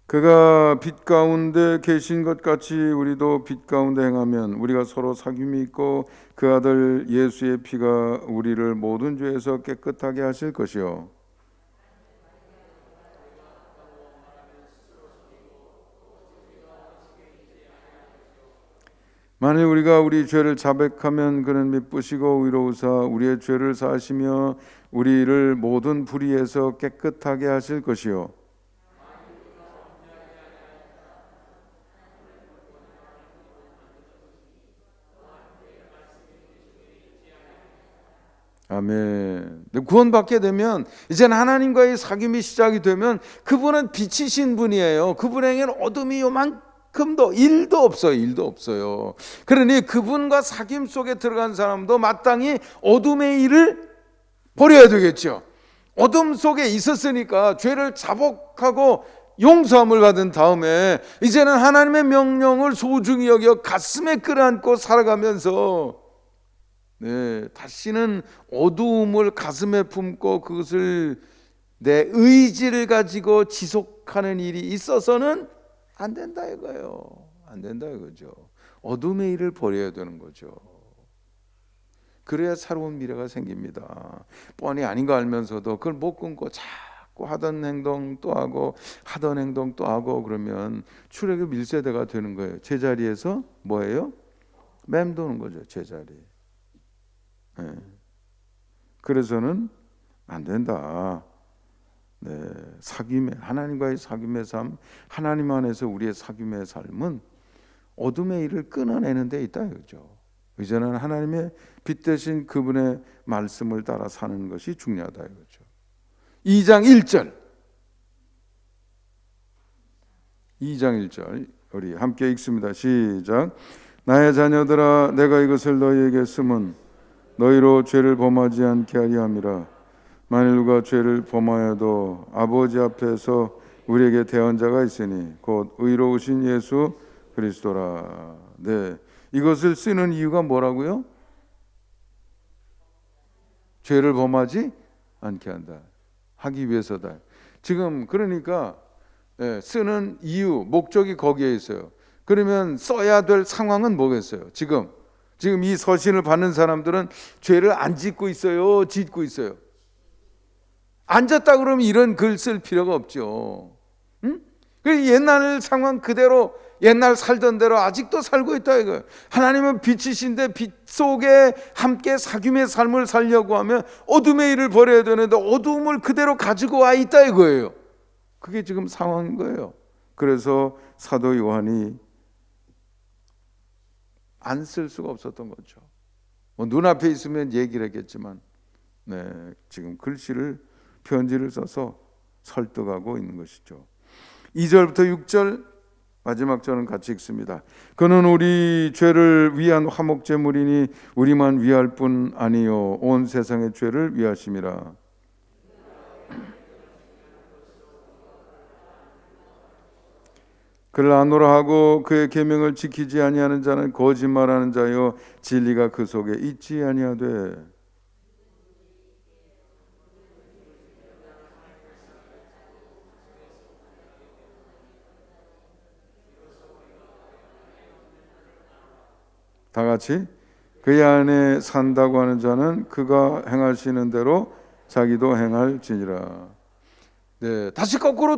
그가 빛 가운데 계신 것 같이 우리도 빛 가운데 행하면 우리가 서로 사귐이 있고 그 아들 예수의 피가 우리를 모든 죄에서 깨끗하게 하실 것이요 만일 우리가 우리 죄를 자백하면 그는 미쁘시고 의로우사 우리의 죄를 사하시며 우리를 모든 불의에서 깨끗하게 하실 것이요 아멘. 구원받게 되면 이제는 하나님과의 사귐이 시작이 되면 그분은 빛이신 분이에요. 그분에게는 어둠이 요만큼도 1도 없어요. 1도 없어요. 그러니 그분과 사귐 속에 들어간 사람도 마땅히 어둠의 일을 버려야 되겠죠. 어둠 속에 있었으니까 죄를 자복하고 용서함을 받은 다음에 이제는 하나님의 명령을 소중히 여겨 가슴에 끌어안고 살아가면서 다시는 어두움을 가슴에 품고 그것을 내 의지를 가지고 지속하는 일이 있어서는 안 된다 이거예요. 안 된다 이거죠. 어둠의 일을 버려야 되는 거죠. 그래야 새로운 미래가 생깁니다. 뻔히 아닌 거 알면서도 그걸 못 끊고 자꾸 하던 행동 또 하고 하던 행동 또 하고 그러면 출애굽 1세대가 되는 거예요. 제자리에서 뭐예요? 맴도는 거죠. 제자리. 네. 그래서는 안 된다. 네, 사귐의 하나님과의 사귐의 삶, 하나님 안에서 우리의 사귐의 삶은 어둠의 일을 끊어내는 데 있다 이거죠. 이제는 하나님의 빛 대신 그분의 말씀을 따라 사는 것이 중요하다 이거죠. 2장 1절 2장 1절 우리 함께 읽습니다. 시작. 나의 자녀들아 내가 이것을 너희에게 쓰면 너희로 죄를 범하지 않게 하리 함이라. 만일 누가 죄를 범하여도 아버지 앞에서 우리에게 대언자가 있으니 곧 의로우신 예수 그리스도라. 네, 이것을 쓰는 이유가 뭐라고요? 죄를 범하지 않게 한다. 하기 위해서다. 지금 그러니까 쓰는 이유, 목적이 거기에 있어요. 그러면 써야 될 상황은 뭐겠어요? 지금 이 서신을 받는 사람들은 죄를 안 짓고 있어요? 짓고 있어요? 안 졌다 그러면 이런 글 쓸 필요가 없죠. 응? 옛날 상황 그대로 옛날 살던 대로 아직도 살고 있다 이거예요. 하나님은 빛이신데 빛 속에 함께 사귐의 삶을 살려고 하면 어둠의 일을 버려야 되는데 어둠을 그대로 가지고 와 있다 이거예요. 그게 지금 상황인 거예요. 그래서 사도 요한이 안 쓸 수가 없었던 거죠. 눈앞에 있으면 얘기를 했겠지만 지금 글씨를 편지를 써서 설득하고 있는 것이죠. 2절부터 6절 마지막 절은 같이 읽습니다. 그는 우리 죄를 위한 화목제물이니 우리만 위할 뿐 아니요 온 세상의 죄를 위하심이라. 그를 아노라 하고 그의 계명을 지키지 아니하는 자는 거짓말하는 자요 진리가 그 속에 있지 아니하되. 다 같이 그의 안에 산다고 하는 자는 그가 행하시는 대로 자기도 행할지니라. 네, 다시 거꾸로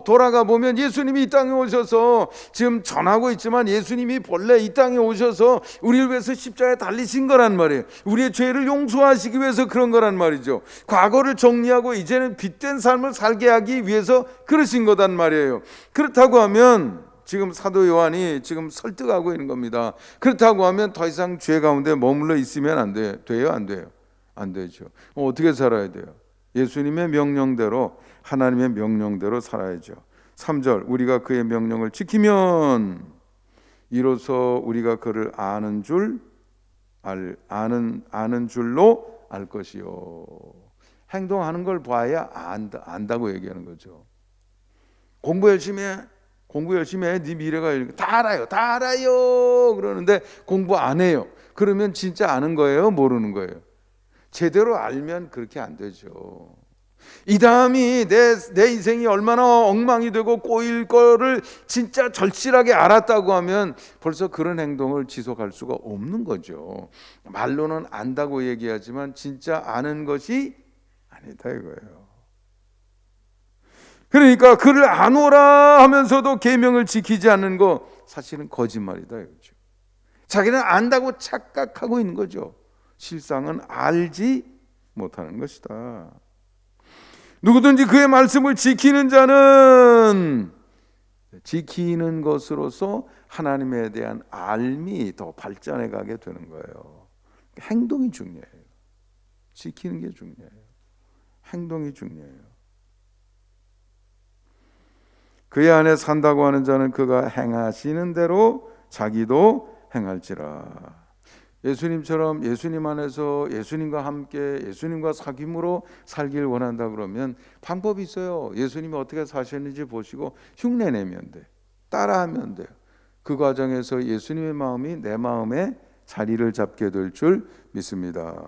돌아가 보면 예수님이 이 땅에 오셔서 지금 전하고 있지만 예수님이 본래 이 땅에 오셔서 우리를 위해서 십자가에 달리신 거란 말이에요. 우리의 죄를 용서하시기 위해서 그런 거란 말이죠. 과거를 정리하고 이제는 빛된 삶을 살게 하기 위해서 그러신 거단 말이에요. 그렇다고 하면 지금 사도 요한이 지금 설득하고 있는 겁니다. 그렇다고 하면 더 이상 죄 가운데 머물러 있으면 안 돼요? 안 돼요? 안 되죠. 어떻게 살아야 돼요? 예수님의 명령대로 하나님의 명령대로 살아야죠. 3절 우리가 그의 명령을 지키면 이로써 우리가 그를 아는 줄로 알 것이요. 행동하는 걸 봐야 안다고 얘기하는 거죠. 공부 열심히 해. 네 미래가 다 알아요 그러는데 공부 안 해요. 그러면 진짜 아는 거예요? 모르는 거예요? 제대로 알면 그렇게 안 되죠. 이 다음이 내 인생이 얼마나 엉망이 되고 꼬일 거를 진짜 절실하게 알았다고 하면 벌써 그런 행동을 지속할 수가 없는 거죠. 말로는 안다고 얘기하지만 진짜 아는 것이 아니다 이거예요. 그러니까 그를 아노라 하면서도 계명을 지키지 않는 거 사실은 거짓말이다 이거죠. 자기는 안다고 착각하고 있는 거죠. 실상은 알지 못하는 것이다. 누구든지 그의 말씀을 지키는 자는 지키는 것으로서 하나님에 대한 알미 더 발전해 가게 되는 거예요. 행동이 중요해요. 지키는 게 중요해요. 행동이 중요해요. 그의 안에 산다고 하는 자는 그가 행하시는 대로 자기도 행할지라. 예수님처럼 예수님 안에서 예수님과 함께 예수님과 사귐으로 살길 원한다 그러면 방법이 있어요. 예수님이 어떻게 사셨는지 보시고 흉내내면 돼. 따라하면 돼요. 그 과정에서 예수님의 마음이 내 마음에 자리를 잡게 될 줄 믿습니다.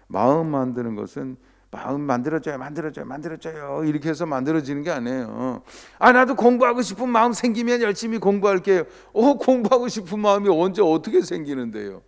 마음 만드는 것은 마음 만들어져요 이렇게 해서 만들어지는 게 아니에요. 나도 공부하고 싶은 마음 생기면 열심히 공부할게요. 공부하고 싶은 마음이 언제 어떻게 생기는데요?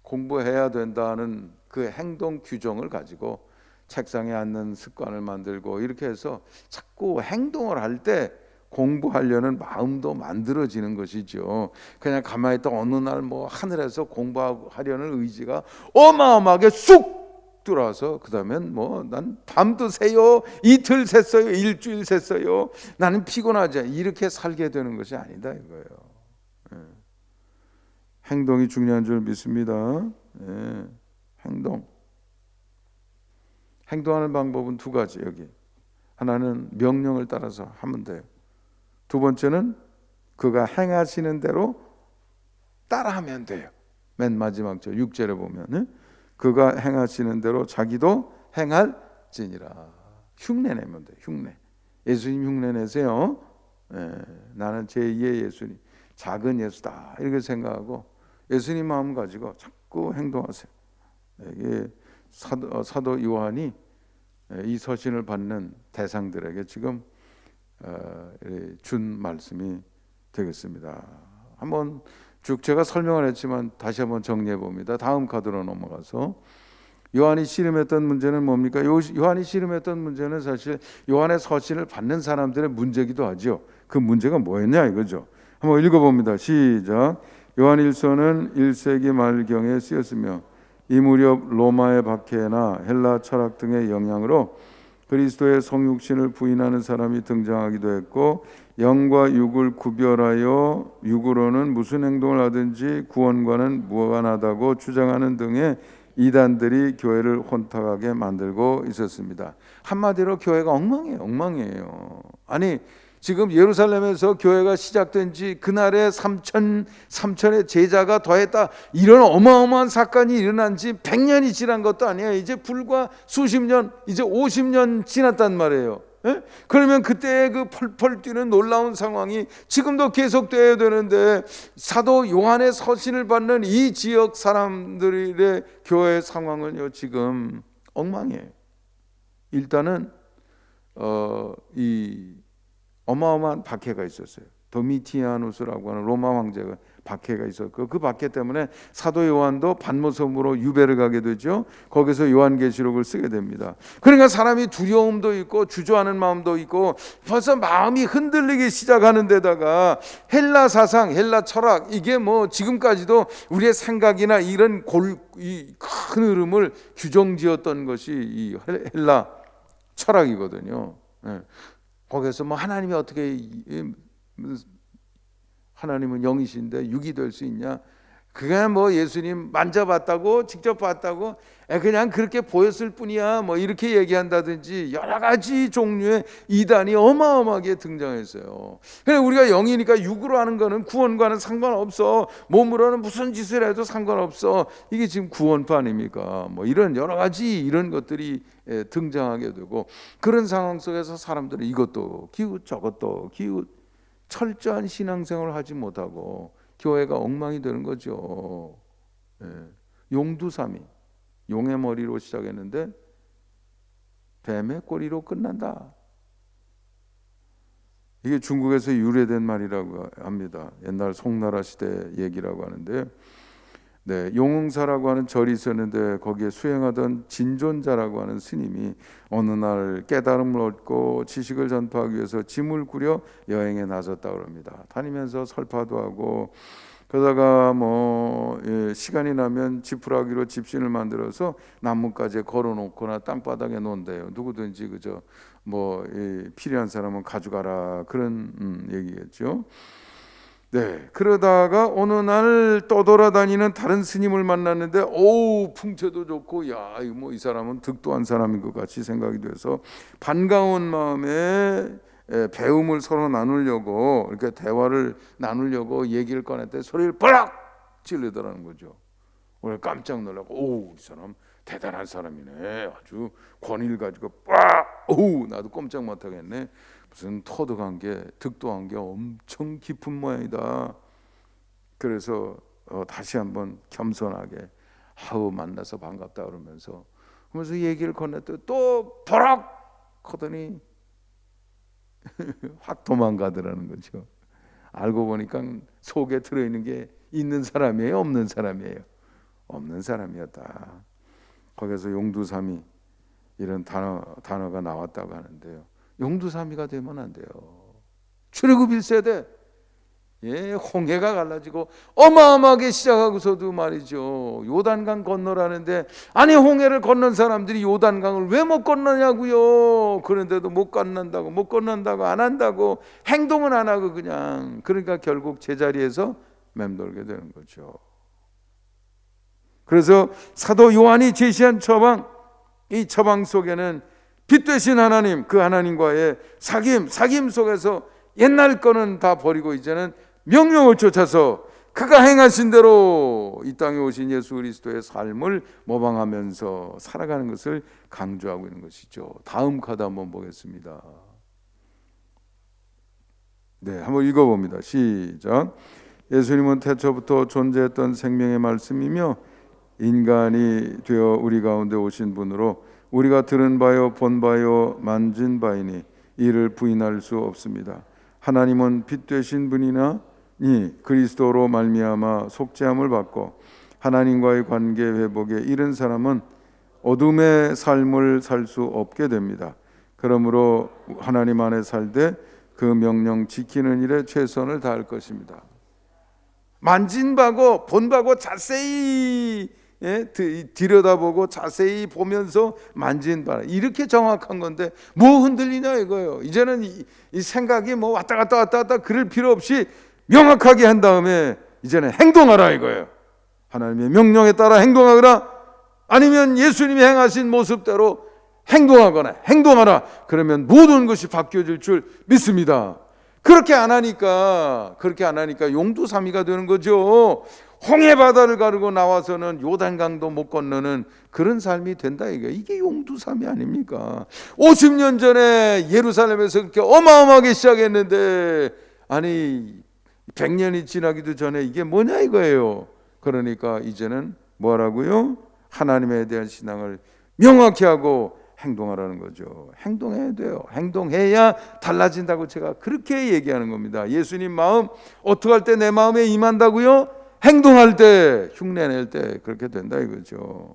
공부해야 된다는 그 행동 규정을 가지고 책상에 앉는 습관을 만들고 이렇게 해서 자꾸 행동을 할 때 공부하려는 마음도 만들어지는 것이죠. 그냥 가만히 있다 어느 날 뭐 하늘에서 공부하려는 의지가 어마어마하게 쑥 들어와서 그다음엔 뭐 난 밤도 새요, 이틀 샜어요, 일주일 샜어요, 나는 피곤하지, 이렇게 살게 되는 것이 아니다 이거예요. 예. 행동이 중요한 줄 믿습니다. 예. 행동하는 방법은 두 가지. 여기 하나는 명령을 따라서 하면 돼요. 두 번째는 그가 행하시는 대로 따라하면 돼요. 맨 마지막 절 6절에 보면 그가 행하시는 대로 자기도 행할지니라. 흉내 내면 돼요. 흉내. 예수님 흉내 내세요. 예, 나는 제2의 예수님, 작은 예수다 이렇게 생각하고 예수님 마음 가지고 자꾸 행동하세요. 이게 사도 요한이 이 서신을 받는 대상들에게 지금 준 말씀이 되겠습니다. 한번 쭉 제가 설명을 했지만 다시 한번 정리해 봅니다. 다음 카드로 넘어가서 요한이 씨름했던 문제는 뭡니까? 요한이 씨름했던 문제는 사실 요한의 서신을 받는 사람들의 문제기도 하죠. 그 문제가 뭐였냐 이거죠. 한번 읽어봅니다. 시작. 요한일서는 1세기 말경에 쓰였으며 이 무렵 로마의 박해나 헬라 철학 등의 영향으로 그리스도의 성육신을 부인하는 사람이 등장하기도 했고 영과 육을 구별하여 육으로는 무슨 행동을 하든지 구원과는 무관하다고 주장하는 등의 이단들이 교회를 혼탁하게 만들고 있었습니다. 한마디로 교회가 엉망이에요. 아니 지금 예루살렘에서 교회가 시작된 지 그날에 3천의 제자가 더했다, 이런 어마어마한 사건이 일어난 지 100년이 지난 것도 아니에요. 이제 불과 수십 년, 이제 50년 지났단 말이에요. 예? 그러면 그때의 그 펄펄 뛰는 놀라운 상황이 지금도 계속돼야 되는데 사도 요한의 서신을 받는 이 지역 사람들의 교회 상황은요 지금 엉망이에요. 일단은 이 어마어마한 박해가 있었어요. 도미티아누스라고 하는 로마 황제가 박해가 있었고 그 박해 때문에 사도 요한도 반모섬으로 유배를 가게 되죠. 거기서 요한계시록을 쓰게 됩니다. 그러니까 사람이 두려움도 있고 주저하는 마음도 있고 벌써 마음이 흔들리기 시작하는 데다가 헬라 사상, 헬라 철학, 이게 뭐 지금까지도 우리의 생각이나 이런 이 큰 흐름을 규정지었던 것이 이 헬라 철학이거든요. 네. 거기서 뭐 하나님이 어떻게 하나님은 영이신데 육이 될 수 있냐? 그게 뭐 예수님 만져봤다고 직접 봤다고 그냥 그렇게 보였을 뿐이야 뭐 이렇게 얘기한다든지 여러 가지 종류의 이단이 어마어마하게 등장했어요. 그래 우리가 영이니까 육으로 하는 거는 구원과는 상관없어. 몸으로는 무슨 짓을 해도 상관없어. 이게 지금 구원파 아닙니까? 뭐 이런 여러 가지 이런 것들이 등장하게 되고 그런 상황 속에서 사람들은 이것도 기웃 저것도 기웃 철저한 신앙생활을 하지 못하고 교회가 엉망이 되는 거죠. 용두삼이 용의 머리로 시작했는데 뱀의 꼬리로 끝난다. 이게 중국에서 유래된 말이라고 합니다. 옛날 송나라 시대 얘기라고 하는데 네, 용흥사라고 하는 절이 있었는데 거기에 수행하던 진존자라고 하는 스님이 어느 날 깨달음을 얻고 지식을 전파하기 위해서 짐을 꾸려 여행에 나섰다고 합니다. 다니면서 설파도 하고 그러다가 뭐 시간이 나면 지푸라기로 집신을 만들어서 나뭇가지에 걸어놓거나 땅바닥에 놓는데요. 누구든지 그저 뭐 필요한 사람은 가져가라 그런 얘기겠죠. 네, 그러다가 어느 날 떠돌아다니는 다른 스님을 만났는데 오 풍채도 좋고 야 뭐 이 사람은 득도한 사람인 것 같이 생각이 돼서 반가운 마음에 배움을 서로 나누려고 이렇게 대화를 나누려고 얘기를 꺼냈더니 소리를 뻘락 지르더라는 거죠. 오늘 깜짝 놀라고 오 이 사람 대단한 사람이네. 아주 권위를 가지고 빡 오 나도 꼼짝 못하겠네. 무슨 터득한 게 득도한 게 엄청 깊은 모양이다. 그래서 다시 한번 겸손하게 하우 만나서 반갑다 그러면서 얘기를 건넸더니 또 버럭 하더니 확 도망가더라는 거죠. 알고 보니까 속에 들어있는 게 있는 사람이에요, 없는 사람이에요? 없는 사람이었다. 거기서 용두삼이 이런 단어가 나왔다고 하는데요. 용두사미가 되면 안 돼요. 출애굽 1세대 홍해가 갈라지고 어마어마하게 시작하고서도 말이죠, 요단강 건너라는데, 아니 홍해를 건넌 사람들이 요단강을 왜 못 건너냐고요. 그런데도 못 건넌다고 안 한다고, 행동은 안 하고 그냥, 그러니까 결국 제자리에서 맴돌게 되는 거죠. 그래서 사도 요한이 제시한 처방, 이 처방 속에는 빛 되신 하나님, 그 하나님과의 사귐 속에서 옛날 거는 다 버리고 이제는 명령을 쫓아서 그가 행하신 대로 이 땅에 오신 예수 그리스도의 삶을 모방하면서 살아가는 것을 강조하고 있는 것이죠. 다음 카드 한번 보겠습니다. 네, 한번 읽어봅니다. 시작. 예수님은 태초부터 존재했던 생명의 말씀이며 인간이 되어 우리 가운데 오신 분으로 우리가 들은 바요 본 바요 만진 바이니 이를 부인할 수 없습니다. 하나님은 빛 되신 분이니 그리스도로 말미암아 속죄함을 받고 하나님과의 관계 회복에 이른 사람은 어둠의 삶을 살 수 없게 됩니다. 그러므로 하나님 안에 살되 그 명령 지키는 일에 최선을 다할 것입니다. 만진 바고 본 바고 자세히 들여다보고 자세히 보면서 만진 바, 이렇게 정확한 건데 뭐 흔들리냐 이거예요. 이제는 이 생각이 뭐 왔다 갔다 그럴 필요 없이 명확하게 한 다음에 이제는 행동하라 이거예요. 하나님의 명령에 따라 행동하거나 아니면 예수님이 행하신 모습대로 행동하라. 그러면 모든 것이 바뀌어질 줄 믿습니다. 그렇게 안 하니까 용두사미가 되는 거죠. 홍해 바다를 가르고 나와서는 요단강도 못 건너는 그런 삶이 된다 이게 용두사미 아닙니까? 50년 전에 예루살렘에서 그렇게 어마어마하게 시작했는데 아니 100년이 지나기도 전에 이게 뭐냐 이거예요. 그러니까 이제는 뭐라고요? 하나님에 대한 신앙을 명확히 하고 행동하라는 거죠. 행동해야 돼요. 행동해야 달라진다고 제가 그렇게 얘기하는 겁니다. 예수님 마음 어떻게 할 때 내 마음에 임한다고요? 행동할 때, 흉내낼 때 그렇게 된다 이거죠.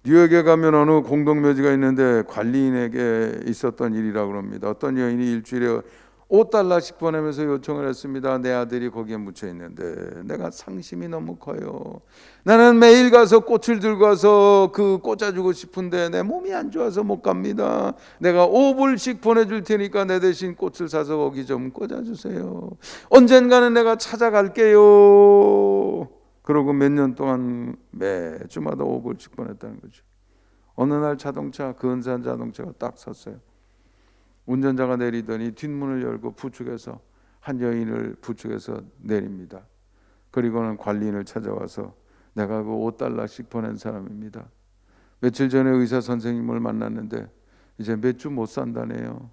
뉴욕에 가면 어느 공동묘지가 있는데 관리인에게 있었던 일이라고 합니다. 어떤 여인이 일주일에 $5씩 보내면서 요청을 했습니다. 내 아들이 거기에 묻혀 있는데 내가 상심이 너무 커요. 나는 매일 가서 꽃을 들고 와서 그 꽂아주고 싶은데 내 몸이 안 좋아서 못 갑니다. 내가 $5씩 보내줄 테니까 내 대신 꽃을 사서 거기 좀 꽂아주세요. 언젠가는 내가 찾아갈게요. 그러고 몇 년 동안 매주마다 $5씩 보냈다는 거죠. 어느 날 근사한 자동차가 딱 섰어요. 운전자가 내리더니 뒷문을 열고 부축해서 한 여인을 부축해서 내립니다. 그리고는 관리인을 찾아와서 내가 그 $5씩 보낸 사람입니다. 며칠 전에 의사 선생님을 만났는데 이제 몇 주 못 산다네요.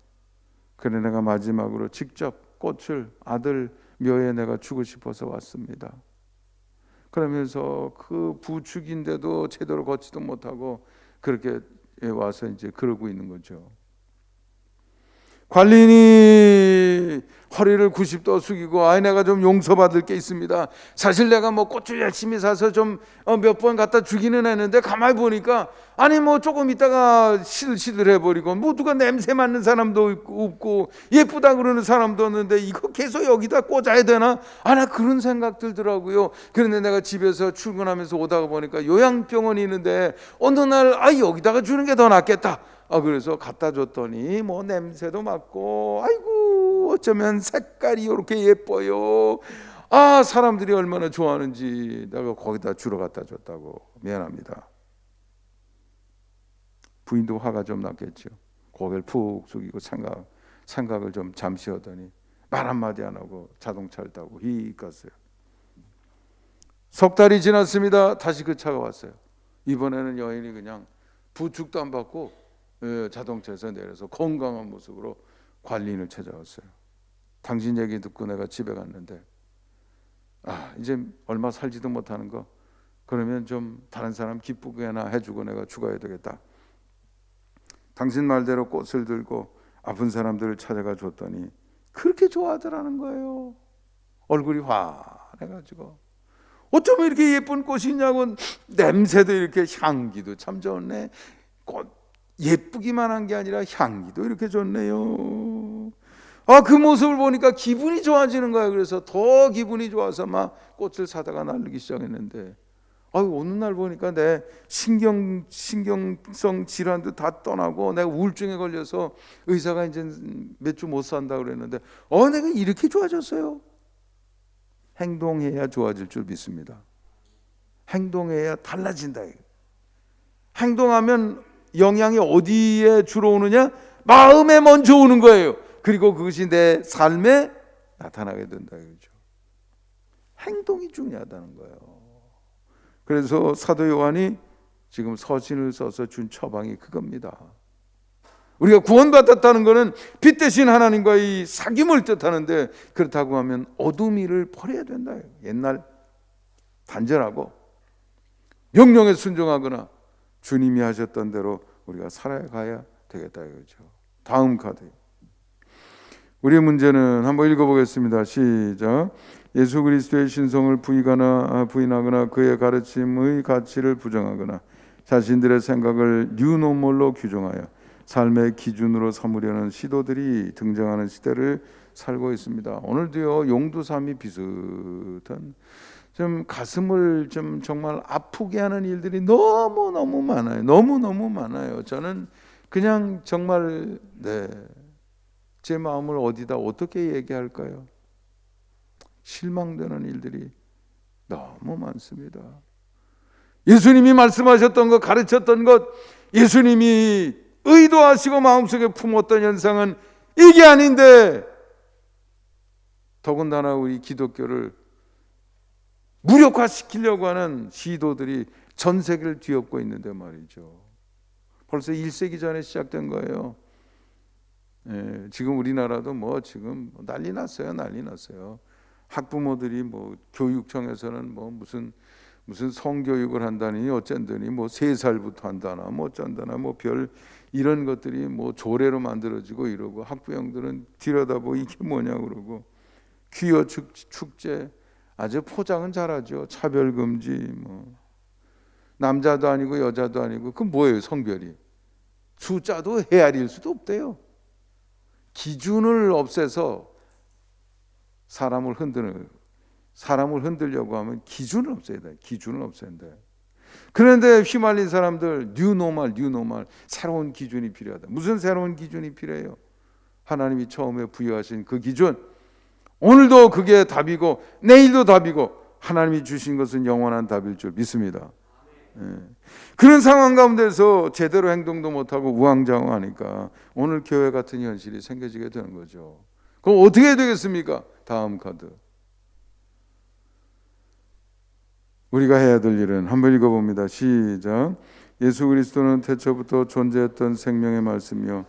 그래 내가 마지막으로 직접 꽃을 아들 묘에 내가 주고 싶어서 왔습니다. 그러면서 그 부축인데도 제대로 걷지도 못하고 그렇게 와서 이제 그러고 있는 거죠. 관리인이 허리를 90도 숙이고 내가 좀 용서받을 게 있습니다. 사실 내가 뭐 꽃을 열심히 사서 좀 몇 번 갖다 주기는 했는데 가만히 보니까 뭐 조금 있다가 시들해버리고 뭐 누가 냄새 맡는 사람도 없고 예쁘다 그러는 사람도 없는데 이거 계속 여기다 꽂아야 되나? 나 그런 생각 들더라고요. 그런데 내가 집에서 출근하면서 오다가 보니까 요양병원이 있는데 어느 날 여기다가 주는 게 더 낫겠다. 그래서 갖다 줬더니 뭐 냄새도 맡고 아이고 어쩌면 색깔이 이렇게 예뻐요. 사람들이 얼마나 좋아하는지 내가 거기다 주러 갖다 줬다고. 미안합니다. 부인도 화가 좀 났겠죠. 고개를 푹 숙이고 생각을 좀 잠시 하더니 말 한마디 안 하고 자동차를 타고 휙 갔어요. 석 달이 지났습니다. 다시 그 차가 왔어요. 이번에는 여인이 그냥 부축도 안 받고 자동차에서 내려서 건강한 모습으로 관리인을 찾아왔어요. 당신 얘기 듣고 내가 집에 갔는데 이제 얼마 살지도 못하는 거 그러면 좀 다른 사람 기쁘게나 해주고 내가 죽어야 되겠다. 당신 말대로 꽃을 들고 아픈 사람들을 찾아가 줬더니 그렇게 좋아하더라는 거예요. 얼굴이 환해가지고 어쩌면 이렇게 예쁜 꽃이 있냐고. 냄새도 이렇게 향기도 참 좋네. 꽃 예쁘기만 한 게 아니라 향기도 이렇게 좋네요. 그 모습을 보니까 기분이 좋아지는 거예요. 그래서 더 기분이 좋아서 막 꽃을 사다가 나르기 시작했는데 어느 날 보니까 내 신경성 질환도 다 떠나고 내가 우울증에 걸려서 의사가 이제 몇 주 못 산다 그랬는데 내가 이렇게 좋아졌어요. 행동해야 좋아질 줄 믿습니다. 행동해야 달라진다. 행동하면 영향이 어디에 주로 오느냐? 마음에 먼저 오는 거예요. 그리고 그것이 내 삶에 나타나게 된다. 그렇죠? 행동이 중요하다는 거예요. 그래서 사도 요한이 지금 서신을 써서 준 처방이 그겁니다. 우리가 구원받았다는 것은 빛 대신 하나님과의 사귐을 뜻하는데 그렇다고 하면 어둠 일을 버려야 된다. 옛날 단절하고 명령에 순종하거나 주님이 하셨던 대로 우리가 살아가야 되겠다 이거죠. 다음 카드. 우리의 문제는 한번 읽어보겠습니다. 시작. 예수 그리스도의 신성을 부인하거나 그의 가르침의 가치를 부정하거나 자신들의 생각을 뉴노멀로 규정하여 삶의 기준으로 삼으려는 시도들이 등장하는 시대를 살고 있습니다. 오늘도요 용두삼이 비슷한 좀 가슴을 좀 정말 아프게 하는 일들이 너무 많아요. 너무 많아요. 저는 그냥 정말 제 마음을 어디다 어떻게 얘기할까요? 실망되는 일들이 너무 많습니다. 예수님이 말씀하셨던 것, 가르쳤던 것, 예수님이 의도하시고 마음속에 품었던 현상은 이게 아닌데 더군다나 우리 기독교를 무력화시키려고 하는 시도들이 전 세계를 뒤엎고 있는데 말이죠. 벌써 1세기 전에 시작된 거예요. 지금 우리나라도 지금 난리 났어요. 학부모들이 교육청에서는 무슨 성교육을 한다니 어쩐다니 3살부터 한다나 어쩐다나 별 이런 것들이 조례로 만들어지고 이러고 학부형들은 들여다보고 이게 뭐냐 그러고 귀여 축제 아주 포장은 잘하죠. 차별금지 남자도 아니고 여자도 아니고 그 뭐예요 성별이 숫자도 헤아릴 수도 없대요. 기준을 없애서 사람을 흔들려고 하면 기준을 없애야 돼. 기준을 없앤다. 그런데 휘말린 사람들 뉴노멀 새로운 기준이 필요하다. 무슨 새로운 기준이 필요해요? 하나님이 처음에 부여하신 그 기준. 오늘도 그게 답이고 내일도 답이고 하나님이 주신 것은 영원한 답일 줄 믿습니다. 그런 상황 가운데서 제대로 행동도 못하고 우왕좌왕하니까 오늘 교회 같은 현실이 생겨지게 되는 거죠. 그럼 어떻게 해야 되겠습니까? 다음 카드. 우리가 해야 될 일은 한번 읽어봅니다. 시작. 예수 그리스도는 태초부터 존재했던 생명의 말씀이요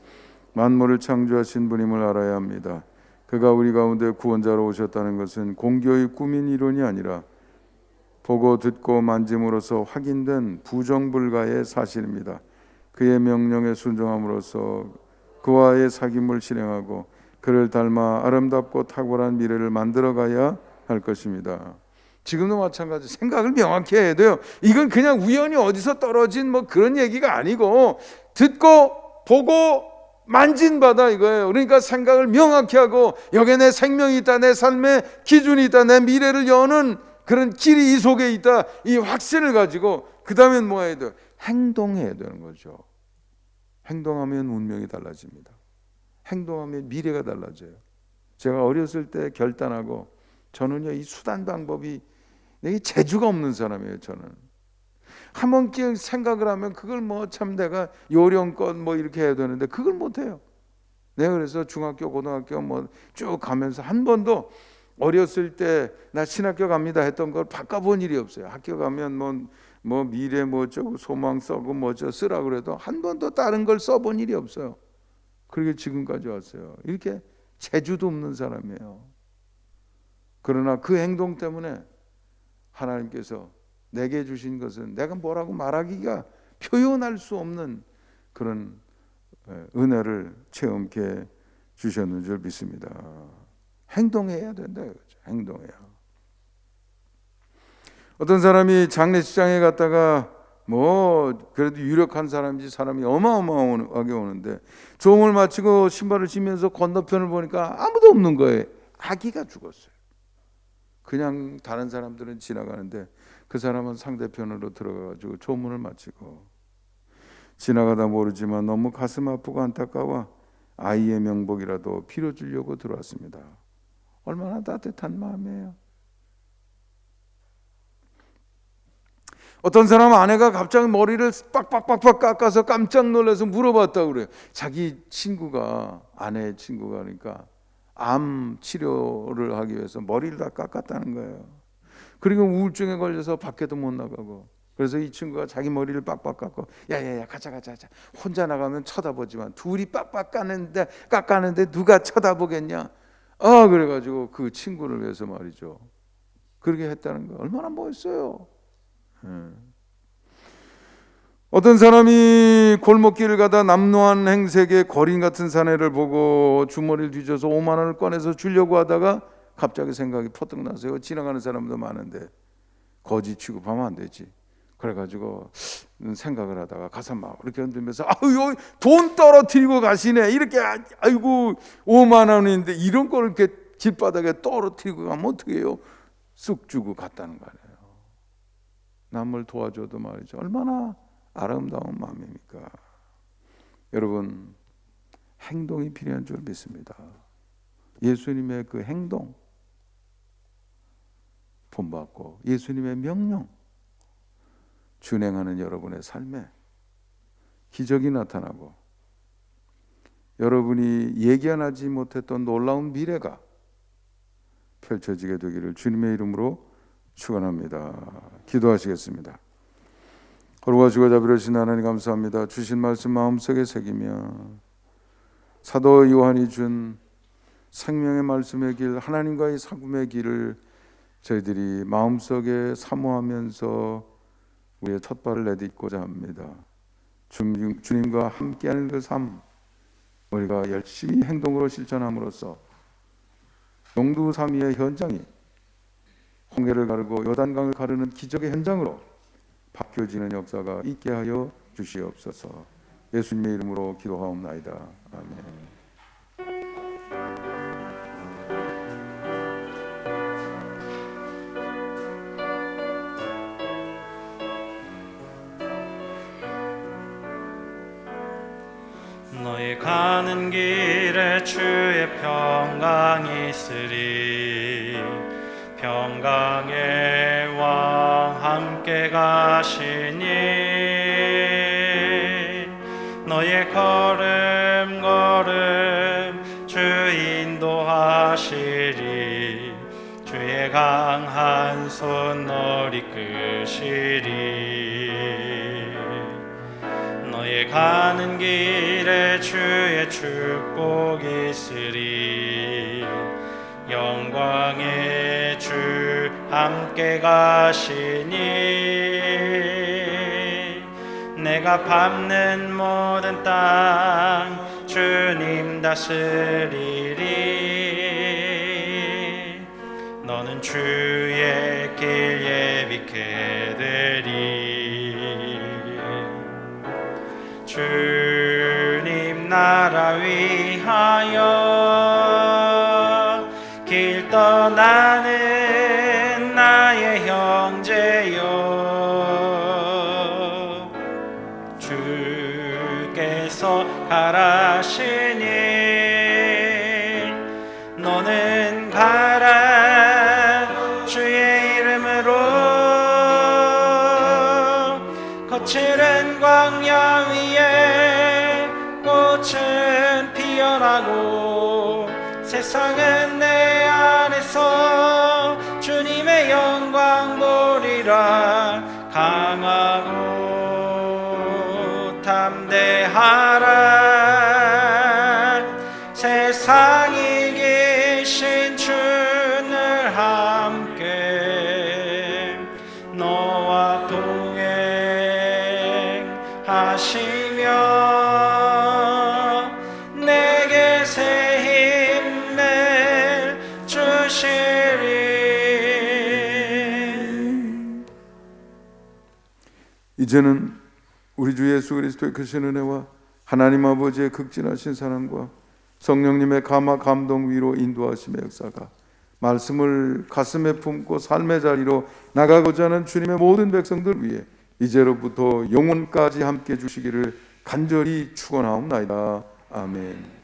만물을 창조하신 분임을 알아야 합니다. 그가 우리 가운데 구원자로 오셨다는 것은 공교의 꾸민 이론이 아니라 보고 듣고 만짐으로써 확인된 부정불가의 사실입니다. 그의 명령에 순종함으로써 그와의 사귐을 실행하고 그를 닮아 아름답고 탁월한 미래를 만들어가야 할 것입니다. 지금도 마찬가지 생각을 명확히 해야 돼요. 이건 그냥 우연히 어디서 떨어진 그런 얘기가 아니고 듣고 보고 만진 바다 이거예요. 그러니까 생각을 명확히 하고 여기에 내 생명이 있다, 내 삶의 기준이 있다, 내 미래를 여는 그런 길이 이 속에 있다, 이 확신을 가지고 그 다음엔 뭐 해야 돼요? 행동해야 되는 거죠. 행동하면 운명이 달라집니다. 행동하면 미래가 달라져요. 제가 어렸을 때 결단하고 저는요 이 수단 방법이 내게 재주가 없는 사람이에요. 저는 한번 생각을 하면 그걸 참 내가 요령껏 이렇게 해야 되는데 그걸 못해요. 내가 그래서 중학교 고등학교 쭉 가면서 한 번도 어렸을 때 나 신학교 갑니다 했던 걸 바꿔본 일이 없어요. 학교 가면 미래 어쩌고 소망 써고 쓰라 그래도 한 번도 다른 걸 써본 일이 없어요. 그렇게 지금까지 왔어요. 이렇게 재주도 없는 사람이에요. 그러나 그 행동 때문에 하나님께서 내게 주신 것은 내가 뭐라고 말하기가 표현할 수 없는 그런 은혜를 체험케 주셨는 줄 믿습니다. 행동해야 된다 이거죠. 행동해야. 어떤 사람이 장례식장에 갔다가 뭐 그래도 유력한 사람이지 사람이 어마어마하게 오는데 종을 마치고 신발을 신면서 건너편을 보니까 아무도 없는 거예요. 아기가 죽었어요. 그냥 다른 사람들은 지나가는데 그 사람은 상대편으로 들어가가지고 조문을 마치고 지나가다 모르지만 너무 가슴 아프고 안타까워 아이의 명복이라도 빌어주려고 들어왔습니다. 얼마나 따뜻한 마음이에요. 어떤 사람 아내가 갑자기 머리를 빡빡빡빡 깎아서 깜짝 놀라서 물어봤다고 그래요. 자기 친구가, 아내의 친구가 그러니까 암 치료를 하기 위해서 머리를 다 깎았다는 거예요. 그리고 우울증에 걸려서 밖에도 못 나가고, 그래서 이 친구가 자기 머리를 빡빡 깎고 야야야 가자 혼자 나가면 쳐다보지만 둘이 빡빡 깎았는데 누가 쳐다보겠냐. 그래가지고 그 친구를 위해서 말이죠, 그렇게 했다는 거 얼마나 멋있어요. 어떤 사람이 골목길을 가다 남루한 행색의 거린 같은 사내를 보고 주머니를 뒤져서 5만 원을 꺼내서 주려고 하다가 갑자기 생각이 퍼뜩 나서요. 지나가는 사람도 많은데 거지 취급하면 안 되지. 그래가지고 생각을 하다가 가서 막 이렇게 흔들면서 아유 돈 떨어뜨리고 가시네 이렇게. 아이고 5만 원인데 이런 걸 이렇게 길바닥에 떨어뜨리고 가면 어떻게 해요? 쑥 주고 갔다는 거 아니에요. 남을 도와줘도 말이죠, 얼마나 아름다운 마음입니까? 여러분, 행동이 필요한 줄 믿습니다. 예수님의 그 행동 본받고 예수님의 명령 준행하는 여러분의 삶에 기적이 나타나고 여러분이 예견하지 못했던 놀라운 미래가 펼쳐지게 되기를 주님의 이름으로 축원합니다. 기도하시겠습니다. 거룩하시고 자비로우신 하나님 감사합니다. 주신 말씀 마음속에 새기며 사도 요한이 준 생명의 말씀의 길, 하나님과의 사귐의 길을 저희들이 마음속에 사모하면서 우리의 첫 발을 내딛고자 합니다. 주님과 함께하는 그 삶, 우리가 열심히 행동으로 실천함으로써 용두삼위의 현장이 홍해를 가르고 요단강을 가르는 기적의 현장으로 바뀌어지는 역사가 있게 하여 주시옵소서. 예수님의 이름으로 기도하옵나이다. 아멘. 너희 가는 길에 주의 평강이 있으리. 평강의 왕 함께 가시니 너의 걸음 주 인도하시리. 주의 강한 손 너를 이끄시리. 너의 가는 길에 주의 축복이 있으리. 영광의 주 함께 가시니 내가 밟는 모든 땅 주님 다스리리. 너는 주의 길 예비케 되리. 주님 나라 위하여 길 떠나는 나의 형제여, 주께서 가라시니 너는 가라. 주의 이름으로 거칠은 광야 위에 꽃은 피어나고 세상은 내 안에서 주님의 영광 보리라. 강하고 담대하라. 세상이 이기신 주를 함께 너와 동행하시며 내게 새 힘을 주시리. 이제는 우리 주 예수 그리스도의 크신 은혜와 하나님 아버지의 극진하신 사랑과 성령님의 감화 감동 위로 인도하심의 역사가 말씀을 가슴에 품고 삶의 자리로 나가고자 하는 주님의 모든 백성들 위해 이제로부터 영원까지 함께 주시기를 간절히 축원하옵나이다. 아멘.